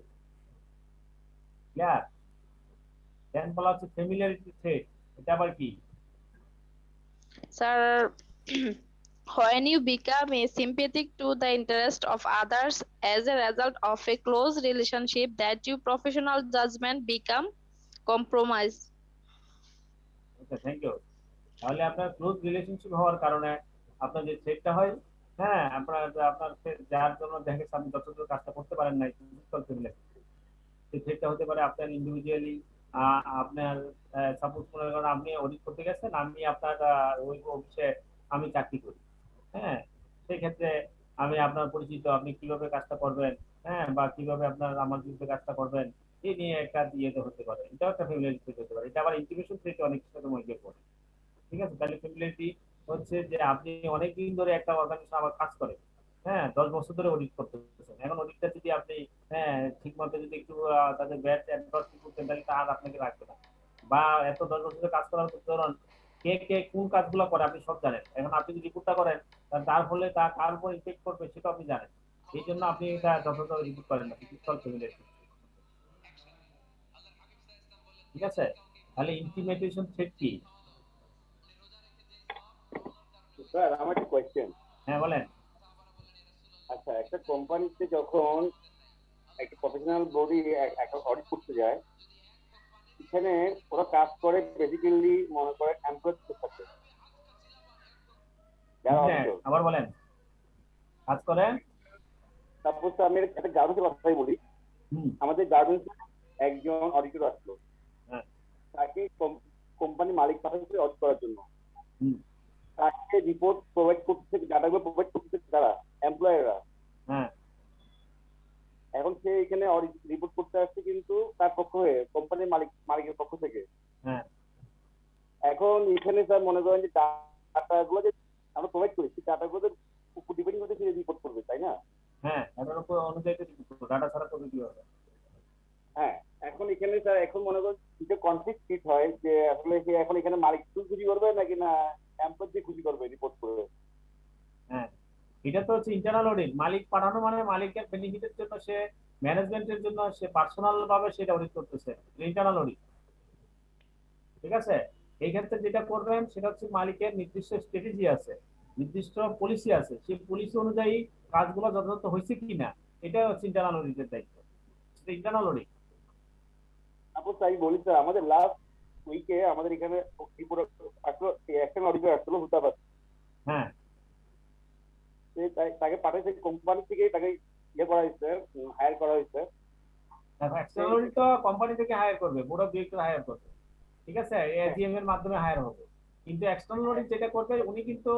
ক্লিয়ার? দেন বলা হচ্ছে ফ্যামিলিয়ারিটি ট্রেড। এটা আবার কি? Sir, when you become a sympathetic to the interest of others as a result of a close relationship, that your professional judgment become compromised. Okay, thank you. তাহলে আপনার close relationship হওয়ার কারণে আপনার যে ট্রেডটা হয় হ্যাঁ, আপনার আপনার যার জন্য দেখা গেছে আপনি যতদূর কাজটা করতে পারেন নাই ফিজিক্যাল সেটা হতে পারে আপনার ইন্ডিভিজুয়ালি, আপনার সাপোজ মনে করেন আপনি অডিট করতে গেছেন, আমি আপনার ওই অফিসে আমি চাকরি করি। হ্যাঁ, সেই ক্ষেত্রে আমি আপনার পরিচিত, আপনি কিভাবে কাজটা করবেন, হ্যাঁ, বা কিভাবে আপনার আমার বিরুদ্ধে কাজটা করবেন, এই নিয়ে একটা ইয়েতে হতে পারে, এটাও একটা ফ্যামিলিয়ারিটি থ্রেট হতে পারে। এটা আবার ইন্টিমেশন থ্রেট অনেক সাথে মধ্যে পড়ে। ঠিক আছে, তাহলে ফ্যামিলিয়ারিটি হচ্ছে যে আপনি অনেকদিন ধরে একটা অর্গানাইজেশন আবার কাজ করে, হ্যাঁ, 10 বছর ধরে অডিট করতেছেন, এখন অডিটটা যদি আপনি হ্যাঁ ঠিক মতো যদি একটু তাদের ব্যাড অ্যাডভান্স করতেন, তাহলে তার আপনাকে রাখবে না। বা এত 10 বছর ধরে কাজ করার ধরুন কে কে কোন কাজগুলো করে আপনি সব জানেন, এখন আপনি যদি রিপোর্টটা করেন তার ফলে তা কার উপর ইফেক্ট করবে সেটা আপনি জানেন, এই জন্য আপনি এটা যথাযথ রিপোর্ট করেন না, ফিজিক্যাল ফ্যামিলিয়ারিটি। ঠিক আছে, তাহলে ইন্টিমেটেশন থ্রেট কি? স্যার আমার একটা কোয়েশ্চেন। হ্যাঁ বলেন। আচ্ছা, একটা কোম্পানিতে যখন একটা প্রফেশনাল বডি একটা অডিট করতে যায়, এখানে ওরা কাজ করে বেসিক্যালি মনে করে এমপ্লয়ের সাথে, যারা অডিটর। আবার বলেন, কাজ করে সাপোজ আমি একটা গার্মেন্টসের কথাই বলি, আমাদের গার্মেন্টস একজন অডিটর আসলো, তাকে কোম্পানি মালিক পাঠাচ্ছে অডিট করার জন্য, তাকে রিপোর্ট প্রোভাইড করতে, ডাটাগুলো প্রোভাইড করতে যারা এমপ্লয়াররা। এখন সে এখানে রিপোর্ট করতে আসছে কিন্তু তার পক্ষ হয়ে কোম্পানির মালিকের পক্ষ থেকে। এখন এখানে স্যার মনে করেন যে ডাটাগুলো যে আমরা প্রোভাইড করি, সেই ডাটাগুলোর উপর ডিপেন্ড করে সে রিপোর্ট করবে, তাই না? হ্যাঁ, এটার উপর অনুযায়ী ডাটা ছাড়া করবে কি হবে? হ্যাঁ, এখন এখানে স্যার এখন মনে করেন যে কনফ্লিক্ট ক্রিয়েট হয় যে আসলে সে এখন এখানে মালিক খুশি করবে নাকি না এমপ্লয়ি খুশি করবে রিপোর্ট করবে। হ্যাঁ, এটা তো হচ্ছে ইন্টারনাল অডিট। মালিক পাঠানো মানে মালিকের বেনিফিটের জন্য, সে ম্যানেজমেন্টের জন্য, সে পার্সোনাল ভাবে সেটা অডিট করতেছে, ইন্টারনাল অডিট। ঠিক আছে, এই ক্ষেত্রে যেটা করবেন সেটা হচ্ছে মালিকের নির্দিষ্ট স্ট্র্যাটেজি আছে, নির্দিষ্ট পলিসি আছে, সেই পলিসি অনুযায়ী কাজগুলো যথাযথ হয়েছে কিনা, এটা হচ্ছে ইন্টারনাল অডিটের দায়িত্ব, সেটা ইন্টারনাল অডিট। তারপর তাই বলি স্যার, আমাদের লাস্ট উইকে আমাদের এখানে আসলো এক্সটার্নাল অডিটর আসলো হুতাবাদ। হ্যাঁ, তাকে পাঠাইছে কোম্পানি থেকে, তাকে ইয়ে করা হয়েছে, হায়ার করা হয়েছে। এক্সটার্নাল অডিট তো কোম্পানি থেকে হায়ার করবে, বোর্ড অফ ডিরেক্টর হায়ার করবে। ঠিক আছে, এজিএম এর মাধ্যমে হায়ার হবে। কিন্তু এক্সটার্নাল অডিট যেটা করবে, উনি কিন্তু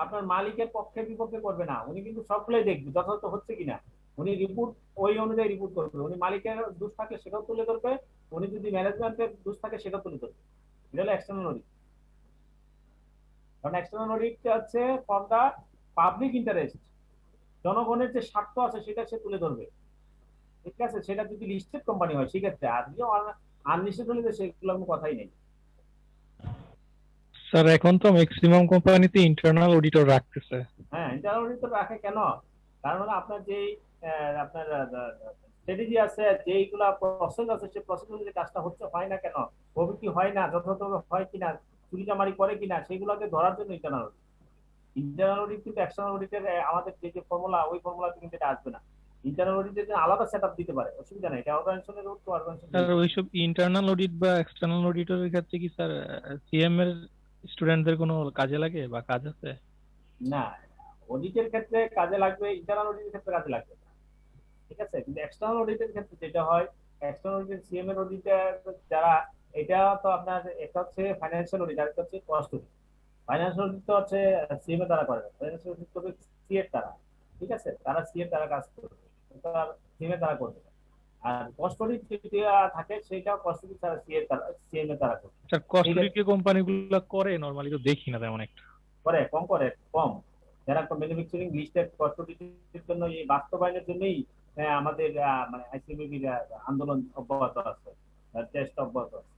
আপনার মালিকের পক্ষে বিপক্ষে করবে না, উনি কিন্তু সবগুলোই দেখবে যথাযথ হচ্ছে কিনা, উনি রিপোর্ট ওই অনুযায়ী রিপোর্ট করবে। উনি মালিকের দোষ থাকে সেটাও তুলে ধরবে, উনি যদি ম্যানেজমেন্টের দোষ থাকে সেটাও তুলে ধরবে। এটা হলো এক্সটার্নাল অডিট। কারণ এক্সটার্নাল অডিট হচ্ছে ফ্রম দা পাবলিক ইন্টারেস্ট, জনগণের যে স্বার্থ আছে সেটা সে তুলে ধরবে। ঠিক আছে, সেটা যদি লিস্টেড কোম্পানি হয় সেক্ষেত্রে, আর যদি আনলিস্টেড হলে সেগুলো কোনো কথাই নেই। স্যার এখন তো ম্যাক্সিমাম কোম্পানিতে ইন্টারনাল অডিটর রাখতেছে। হ্যাঁ, ইন্টারনাল অডিটর রাখে কেন? কারণ হলো আপনার যে আপনার স্ট্র্যাটেজি আছে, যেইগুলা প্রসেস আছে, সেই প্রসেস অনুযায়ী কাজটা হচ্ছে হয় না কেন, প্রবৃত্তি হয় না, যথাযথভাবে হয় কিনা, চুরি চামারি করে কিনা, সেগুলোকে ধরার জন্য ইন্টারনাল অডিট। ইন্টারনাল অডিট কিন্তু এক্সটার্নাল অডিটের আমাদের যে ফর্মুলা, ওই ফর্মুলাতে কিন্তু এটা আসবে না। ইন্টারনাল অডিটের জন্য আলাদা সেটআপ দিতে পারে, অসুবিধা নেই, এটা অর্গানাইজেশনের উপর অর্গানাইজেশন। স্যার ওইসব ইন্টারনাল অডিট বা এক্সটার্নাল অডিটরের ক্ষেত্রে কি স্যার সিএম এর স্টুডেন্টদের কোনো কাজে লাগে বা কাজ আছে? না, অডিটের ক্ষেত্রে কাজে লাগবে, ইন্টারনাল অডিটের ক্ষেত্রে কাজে লাগবে। ঠিক আছে, কিন্তু এক্সটার্নাল অডিটের ক্ষেত্রে যেটা হয়, এক্সটার্নাল অডিট সিএম এর অডিটর যারা, এটা তো আপনার একটা হচ্ছে ফাইন্যান্সিয়াল অডিট, আর একটা হচ্ছে কস্ট অডিট। ফাইন্যান্সিয়াল অডিট তো হচ্ছে সিএম এর দ্বারা করে, ফাইন্যান্সিয়াল অডিট করবে সি এর দ্বারা। ঠিক আছে, তারা সি এর দ্বারা কাজ করবে, তারা সিএম এর দ্বারা করবে। আর কস্ট অডিট যেটা থাকে সেটা কস্ট অডিট তারা সিএম এর দ্বারা করবে। স্যার কস্ট অডিট কি কোম্পানিগুলো করে? নরমালি তো দেখি না তেমন একটা। করে, কম। যারা ম্যানুফ্যাকচারিং লিস্টেড কস্ট অডিটের জন্য, এই বাস্তবায়নের জন্যই আমাদের মানে আইসিবিবির আন্দোলন অব্যাহত আছে, টেস্ট অব্যাহত আছে,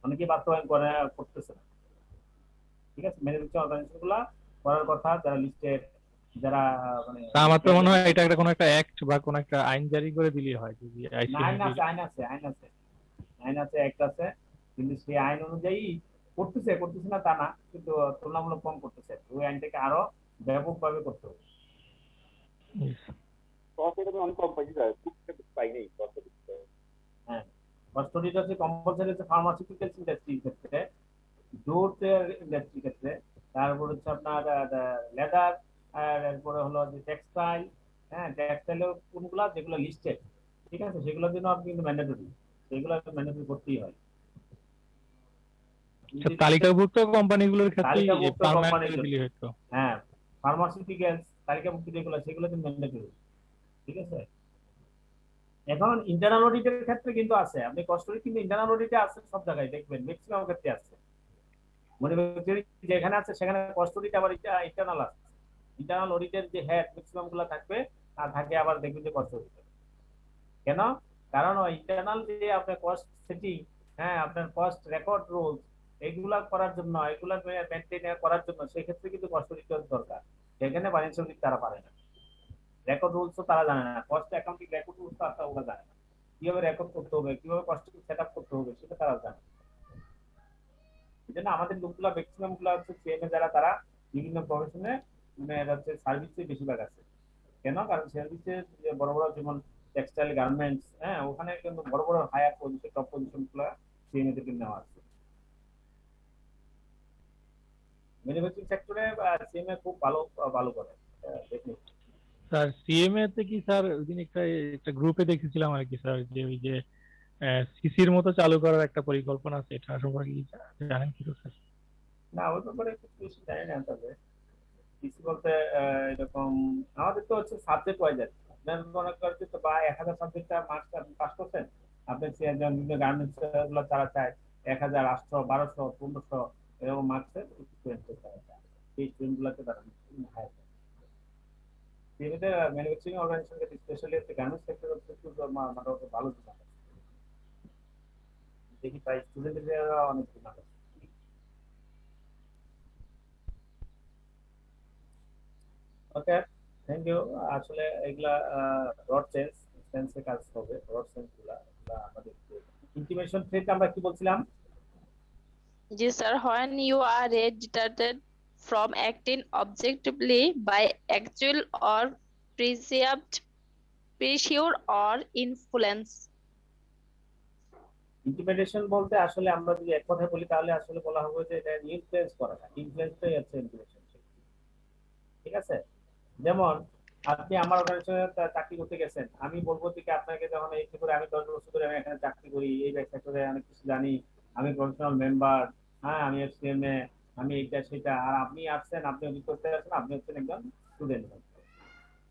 অনেকে বাস্তবায়ন করতেছে না। ঠিক আছে, ম্যানুফ্যাকচারিং অর্গানাইজেশন গুলা করার কথা, যারা লিস্টেড, যারা মানে আমার তো মনে হয় এটা একটা কোনো একটা অ্যাক্ট বা কোনো একটা আইন জারি করে দিলেই হয়। যদি আইন আছে, অ্যাক্ট আছে, কিন্তু সেই আইন অনুযায়ী করতেছে না তা না, কিন্তু তুলনামূলক কম করতেছে। ওই আইনটাকে আরো ব্যাপকভাবে করতে হবে। অনেক কম পাইছি স্যার, খুব পাই নাই। হ্যাঁ, কস্ট অডিট হচ্ছে কম্পালসারি হচ্ছে ফার্মাসিউটিক্যালস ইন্ডাস্ট্রির ক্ষেত্রে, জুট ইন্ডাস্ট্রির ক্ষেত্রে, তারপর হচ্ছে আপনার লেদার আর এরপরে হলো যে টেক্সটাইল, হ্যাঁ টেক্সটাইলের কোনগুলা যেগুলো লিস্টেড, ঠিক আছে, সেগুলোর জন্য আপনি কিন্তু ম্যান্ডেটরি, সেগুলো ম্যান্ডেটরি করতেই হয়। তালিকাভুক্ত কোম্পানিগুলোর ক্ষেত্রে তালিকাভুক্ত পার্মানেন্ট কোম্পানির করে দিলে হতো। হ্যাঁ ফার্মাসিউটিক্যালস তালিকাভুক্ত যেগুলো সেগুলো কিন্তু ম্যান্ডেটরি, ঠিক আছে। এখন ইন্টারনাল অডিটের ক্ষেত্রে কিন্তু আছে, আপনি কষ্ট করে কিন্তু ইন্টারনাল অডিটে আছে সব জায়গায় দেখবেন, ম্যাক্সিমাম ক্ষেত্রে আছে। ম্যানুফ্যাকচারিং যেখানে আছে সেখানে কষ্ট অডিট আবার ইন্টারনাল আছে। ইন্টারনাল অডিটের যে হেড ম্যাক্সিমাম গুলো থাকবে, আর থাকে আবার দেখবেন যে কষ্ট অডিট। কেন? কারণ ওই ইন্টারনাল যে আপনার কস্ট সেটিং, হ্যাঁ আপনার কস্ট রেকর্ড রুলস এগুলা করার জন্য, এগুলা মেনটেন করার জন্য সেই ক্ষেত্রে কিন্তু কস্ট অডিট দরকার। সেখানে ফাইন্যান্সিয়াল অডিট তারা পারে না, রেকর্ড রুলস তো তারা জানে না, কস্ট অ্যাকাউন্টিং রেকর্ড রুলস তো ওরা জানে না, কিভাবে রেকর্ড করতে হবে, কিভাবে কস্ট সেট আপ করতে হবে সেটা তারা জানে। এই জন্য আমাদের লোকগুলা ম্যাক্সিমাম গুলা হচ্ছে সিএমএ যারা, তারা বিভিন্ন প্রফেশনে মানে হচ্ছে সার্ভিসে বেশিরভাগ আছে। কেন? কারণ সার্ভিসে বড় বড় যেমন টেক্সটাইল গার্মেন্টস, হ্যাঁ ওখানে কিন্তু বড় বড় হায়ার পজিশন টপ পজিশন গুলা সিএমএ থেকে নেওয়া আছে। ম্যানুফ্যাকচারিং সেক্টরে সিএমএ খুব ভালো ভালো করে ডেফিনেটলি। স্যার সিএমএ তে কি স্যার ওই দিন একটা গ্রুপে দেখেছিলাম আর কি স্যার, যে ওই যে সিসির মতো চালু করার একটা পরিকল্পনা আছে, এটা সম্পর্কে কি জানেন কি স্যার? না ওই ব্যাপারে কিছু বেশি জানি না, তবে কিছু বলতে এরকম আমাদের তো হচ্ছে সাবজেক্ট ওয়াইজ আছে। আপনার মনে করছে তো বা 1000 সাবজেক্টটা মার্কস আপনি পাস করছেন, আপনি যেমন বিভিন্ন গার্মেন্টস গুলো তারা চায় 1000, 800, 1200, 1500 এরকম মার্কসের স্টুডেন্ট তারা চায়, সেই স্টুডেন্ট গুলোকে তারা হায়ার করে। সেক্ষেত্রে ম্যানুফ্যাকচারিং অর্গানাইজেশন স্পেশালি হচ্ছে গার্মেন্টস সেক্টর হচ্ছে খুব মোটামুটি ভালো ডিমান্ড আছে, দেখি প্রায় স্টুডেন্টদের অনেক ডিমান্ড আছে। ওকে, থ্যাংক ইউ। আসলে এগুলা রড সেন্সে কাজ হবে, রড সেন্স গুলা আমাদের ইন্টিমেশন থ্রেট আমরা কি বলছিলাম? জি sir, when you are deterred from acting objectively by actual or perceived pressure or influence. Intimidation বলতে আসলে আমরা যদি এক কথায় বলি তাহলে আসলে বলা হবে যে এটা ইনফ্লুয়েন্স করা, ইনফ্লুয়েন্সটাই হচ্ছে ইন্টিমিডেশন, ঠিক আছে। যেমন আপনি আমার অর্গানাইজেশনে চাকরি করতে গেছেন, আমি বলবো যে আপনাকে যখন এই করে আমি 10 বছর ধরে আমি এখানে চাকরি করি, এই সেক্টরে অনেক কিছু জানি, আমি প্রফেশনাল মেম্বার, হ্যাঁ আমি এফসিএমএ, আমি এটা সেটা, আর আপনি আসছেন, আপনি অডিট করতে আসছেন, আপনি হচ্ছেন একজন স্টুডেন্ট।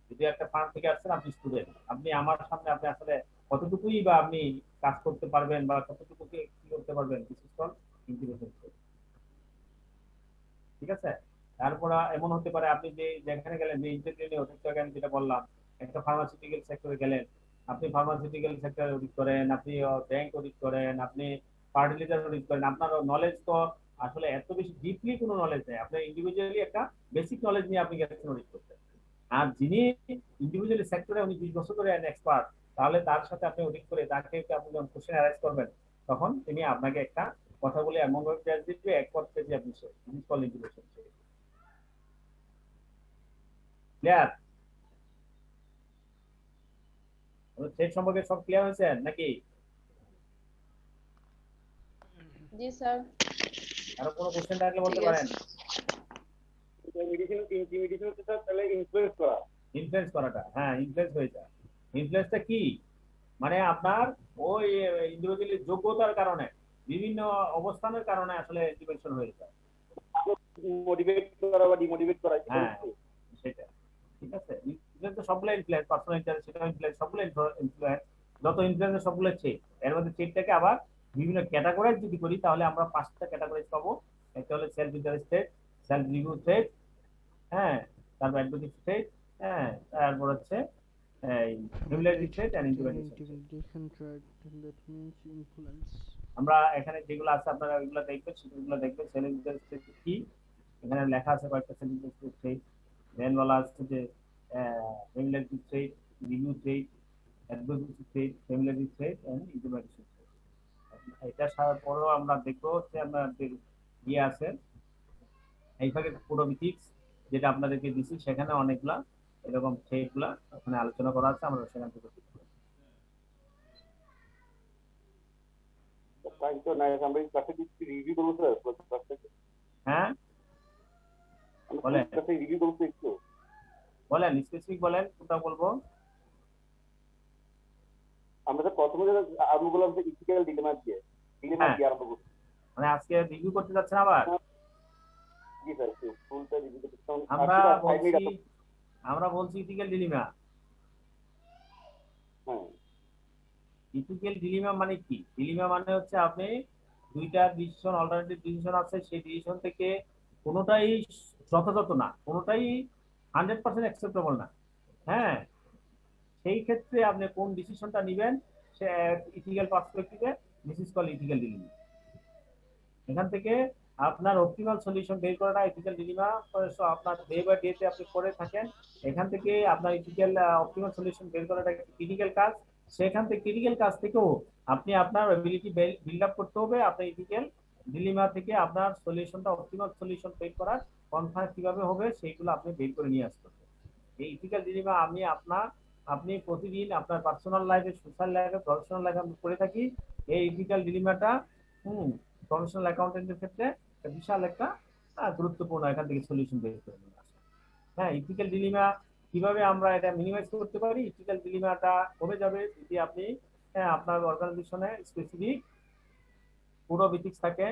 যদি একটা ফার্ম থেকে আসছেন আপনি স্টুডেন্ট, আপনি আমার সামনে আপনি আসলে কতটুকুই বা আপনি কাজ করতে পারবেন বা কতটুকু কি করতে পারবেন, বিশেষ করে ইন্টিগ্রেশন, ঠিক আছে। তারপর এমন হতে পারে আপনি যে যেখানে গেলেন, যে ইন্টারভিউ আমি যেটা বললাম, একটা ফার্মাসিউটিক্যাল সেক্টরে গেলেন, আপনি ফার্মাসিউটিক্যাল সেক্টরে অডিট করেন, আপনি ব্যাংক অডিট করেন, আপনি ফার্টিলাইজার অডিট করেন, আপনার নলেজ তো আসলে এত বেশি ডিপলি কোনো নলেজ নেই, আপনার ইন্ডিভিজুয়ালি একটা বেসিক নলেজ নিয়ে আপনি গেছেন অডিট করতে। আর যিনি ইন্ডিভিজুয়ালি সেক্টরে উনি 20 বছর ধরে এক্সপার্ট, তাহলে তার সাথে আপনি অডিট করে তাকে আপনি যখন কোশ্চেন অ্যারাইজ করবেন, তখন তিনি আপনাকে একটা কথা বলে এমন ভাবে প্রেস দিবে এক পথ থেকে আপনি কল ইন্টিগ্রেশন ক্লিয়ার। সেট সম্পর্কে সব ক্লিয়ার হয়েছে নাকি? জি স্যার। আর কোনো কোশ্চেন থাকলে বলতে পারেন। ইন্টিমিডেশন হচ্ছে তাহলে ইনফ্লুয়েন্স করা, ইনফ্লুয়েন্স করাটা, হ্যাঁ ইনফ্লুয়েন্স হয়ে যায়। ইনফ্লুয়েন্সটা কি মানে আপনার ওই ইন্ডিভিজুয়ালি যোগ্যতার কারণে, বিভিন্ন অবস্থানের কারণে আসলে ইন্টিমিডেশন হয়ে যায়, মোটিভেট করা বা ডিমোটিভেট করা, হ্যাঁ সেটা, ঠিক আছে। ইনফ্লুয়েন্স তো সবগুলো ইনফ্লুয়েন্স, পার্সোনাল ইন্টারেস্ট সেটা ইনফ্লুয়েন্স, সবগুলো ইনফ্লুয়েন্স, যত ইনফ্লুয়েন্স সবগুলো চেক। এর মধ্যে চেকটাকে আবার বিভিন্ন ক্যাটাগরাইজ যদি করি তাহলে আমরা 5টা ক্যাটাগরাইজ পাবো। একটা হলো self interested, self review threat, হ্যাঁ তারপর অ্যাডভোকেসি থ্রেট, হ্যাঁ তারপর হচ্ছে এই familiarity threat and intimidation threat. that means influence. আমরা এখানে যেগুলো আছে আপনারা ওইগুলো দেখবেন, সেগুলো দেখবেন। সেলফ ইন্টারেস্টেড কি এখানে লেখা আছে কয়েকটা সেলফ ইন্টারেস্টেড থ্রেট, দেন বলা আছে যে familiarity threat, review threat, advocacy threat, familiarity threat and intimidation threat. এটা সারার পরেও আমরা দেখবো যে আমাদের ইয়ে আছে এইভাবে প্রোটোমিথিক্স যেটা আপনাদেরকে দিচ্ছি, সেখানে অনেকগুলা এরকম থ্রেটগুলা ওখানে আলোচনা করা আছে, আমরা সেখান থেকে রিভিউ করবো স্যার, হ্যাঁ বলেন রিভিউ করবো একটু। বলেন স্পেসিফিক বলেন, কোনটা বলবো? আমরা তো প্রথমে আরম্ভ করলাম যে ইথিক্যাল ডিলেমা দিয়ে আরম্ভ করছি। মানে আজকে রিভিউ করতে যাচ্ছেন আবার? জি স্যার, ফুলটা রিভিউ করতে। আমরা বলছি ইথিক্যাল ডিলেমা। হ্যাঁ, ইথিক্যাল ডিলেমা মানে কি? ডিলেমা মানে হচ্ছে আপনি দুইটা ডিসিশন, অল্টারনেটিভ ডিসিশন আছে, সেই ডিসিশন থেকে কোনোটাই যথাযথ না, কোনোটাই 100% অ্যাকসেপ্টেবল না। হ্যাঁ, সেই ক্ষেত্রে আপনি কোন ডিসিশনটা নেবেন সে ইথিক্যাল পার্সপেক্টিভে this is called ethical dilemma. এখান থেকে আপনার অপটিমাল সলিউশন বের করাটা ইথিক্যাল ডিলেমা। আপনার ডে বাই ডেতে আপনি করে থাকেন, এখান থেকে আপনার ইথিক্যাল অপটিমাল সলিউশন বের করাটা একটা ক্রিটিক্যাল কাজ। সেখান থেকে ক্রিটিক্যাল কাজ থেকেও আপনি আপনার এবিলিটি বিল্ড আপ করতে হবে। আপনার ইথিক্যাল ডিলেমা থেকে আপনার সলিউশনটা অপটিমাল সলিউশন বের করার পন্থা কিভাবে হবে সেইগুলো আপনি বের করে নিয়ে আসতে হবে। এই ইথিক্যাল ডিলেমা আপনি প্রতিদিন আপনার পার্সোনাল লাইফে, সোশ্যাল লাইফে, প্রফেশনাল লাইফে আমরা করে থাকি। এই ইথিক্যাল ডিলেমাটা প্রফেশনাল অ্যাকাউন্টেন্টের ক্ষেত্রে বিশাল একটা গুরুত্বপূর্ণ, এখান থেকে সলিউশন বের করে নিয়ে আসা। হ্যাঁ, ইথিক্যাল ডিলেমা কিভাবে আমরা এটা মিনিমাইজ করতে পারি? ইথিক্যাল ডিলেমাটা কমে যাবে যদি আপনি আপনার অর্গানাইজেশনে স্পেসিফিক পুরো বিথিক্স থাকে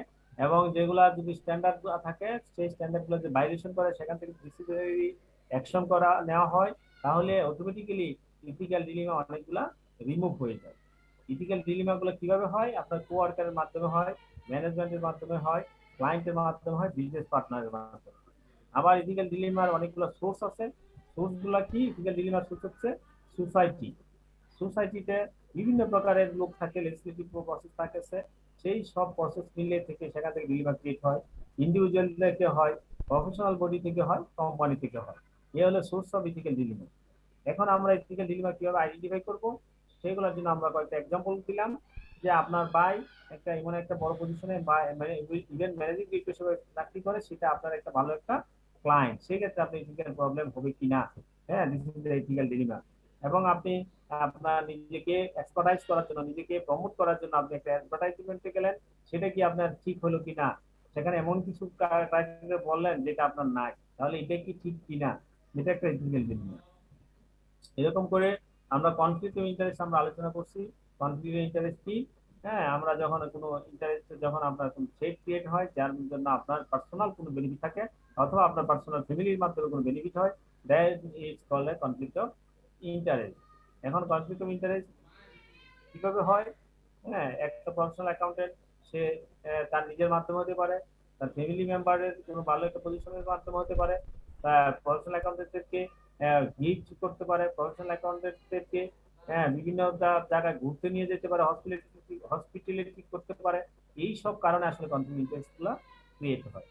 এবং যেগুলা যদি স্ট্যান্ডার্ড থাকে সেই স্ট্যান্ডার্ডগুলো যে ভাইলেশন করে সেখান থেকে ডিসিপ্লিনারি অ্যাকশন নেওয়া হয়, তাহলে অটোমেটিক্যালি ইথিক্যাল ডিলেমা অনেকগুলা রিমুভ হয়ে যায়। ইথিক্যাল ডিলেমাগুলো কিভাবে হয়? আপনার কোয়ার্কারের মাধ্যমে হয়, ম্যানেজমেন্টের মাধ্যমে হয়, ক্লায়েন্টের মাধ্যমে হয়, বিজনেস পার্টনারের মাধ্যমে। আবার ইথিক্যাল ডিলেমার অনেকগুলো সোর্স আছে। সোর্সগুলো কি? ইথিক্যাল ডিলেমার সোর্স হচ্ছে সোসাইটি। সোসাইটিতে বিভিন্ন প্রকারের লোক থাকে, লেজিসলেটিভ প্রসেস থাকে, সেই সব প্রসেস মিলে থেকে সেখান থেকে ডিলেমা ক্রিয়েট হয়। ইন্ডিভিজুয়াল থেকে হয়, প্রফেশনাল বডি থেকে হয়, কোম্পানি থেকে হয়। এই হলো সোর্স অফ ইথিক্যাল ডিলেমা। এখন আমরা ইথিক্যাল ডিলেমা কিভাবে আইডেন্টিফাই করব সেগুলোর জন্য আমরা কয়েকটা এক্সাম্পল দিলাম। যে আপনার ভাই একটা এমন একটা বড় পজিশনে মানে ইভেন্ট ম্যানেজিং ডিরেক্টর হিসেবে চাকরি করে, সেটা আপনার একটা ভালো একটা ক্লায়েন্ট, সেই ক্ষেত্রে আপনি ইথিক্যাল প্রবলেম হবে কিনা। হ্যাঁ, this is the ethical dilemma. এবং আপনি আপনার নিজেকে এক্সপার্টাইজ করার জন্য, নিজেকে প্রমোট করার জন্য আপনি একটা অ্যাডভার্টাইজমেন্টে গেলেন, সেটা কি আপনার ঠিক হলো কিনা, সেখানে এমন কিছু ক্রাইটেরিয়া বললেন যেটা আপনার নাই, তাহলে এটা কি ঠিক কিনা, এটা একটা ইথিক্যাল ডিলেমা। এরকম করে আমরা কনফ্লিক্ট অফ ইন্টারেস্ট আমরা আলোচনা করছি। কনফ্লিক্ট অফ ইন্টারেস্ট কি? হ্যাঁ, আমরা যখন কোনো ইন্টারেস্ট, যখন আপনার কোনো থ্রেট ক্রিয়েট হয় যার জন্য আপনার পার্সোনাল কোনো বেনিফিট থাকে অথবা আপনার পার্সোনাল ফ্যামিলির মাধ্যমে কোনো বেনিফিট হয়, that is called a conflict of interest. এখন কনফ্লিক্ট অফ ইন্টারেস্ট কিভাবে হয়? হ্যাঁ, একটা প্রফেশনাল অ্যাকাউন্টেন্ট সে তার নিজের মাধ্যমে হতে পারে, তার ফ্যামিলি মেম্বারের কোনো ভালো একটা পজিশনের মাধ্যমে হতে পারে, প্রফেশনাল অ্যাকাউন্টেন্টদেরকে গিফট করতে পারে, প্রফেশনাল অ্যাকাউন্টেন্টদেরকে বিভিন্ন জায়গায় ঘুরতে নিয়ে যেতে পারে, হসপিটালিটি করতে পারে। এই সব কারণে আসলে কনফ্লিক্ট ইন্টারেস্ট গুলো ক্রিয়েট হয়।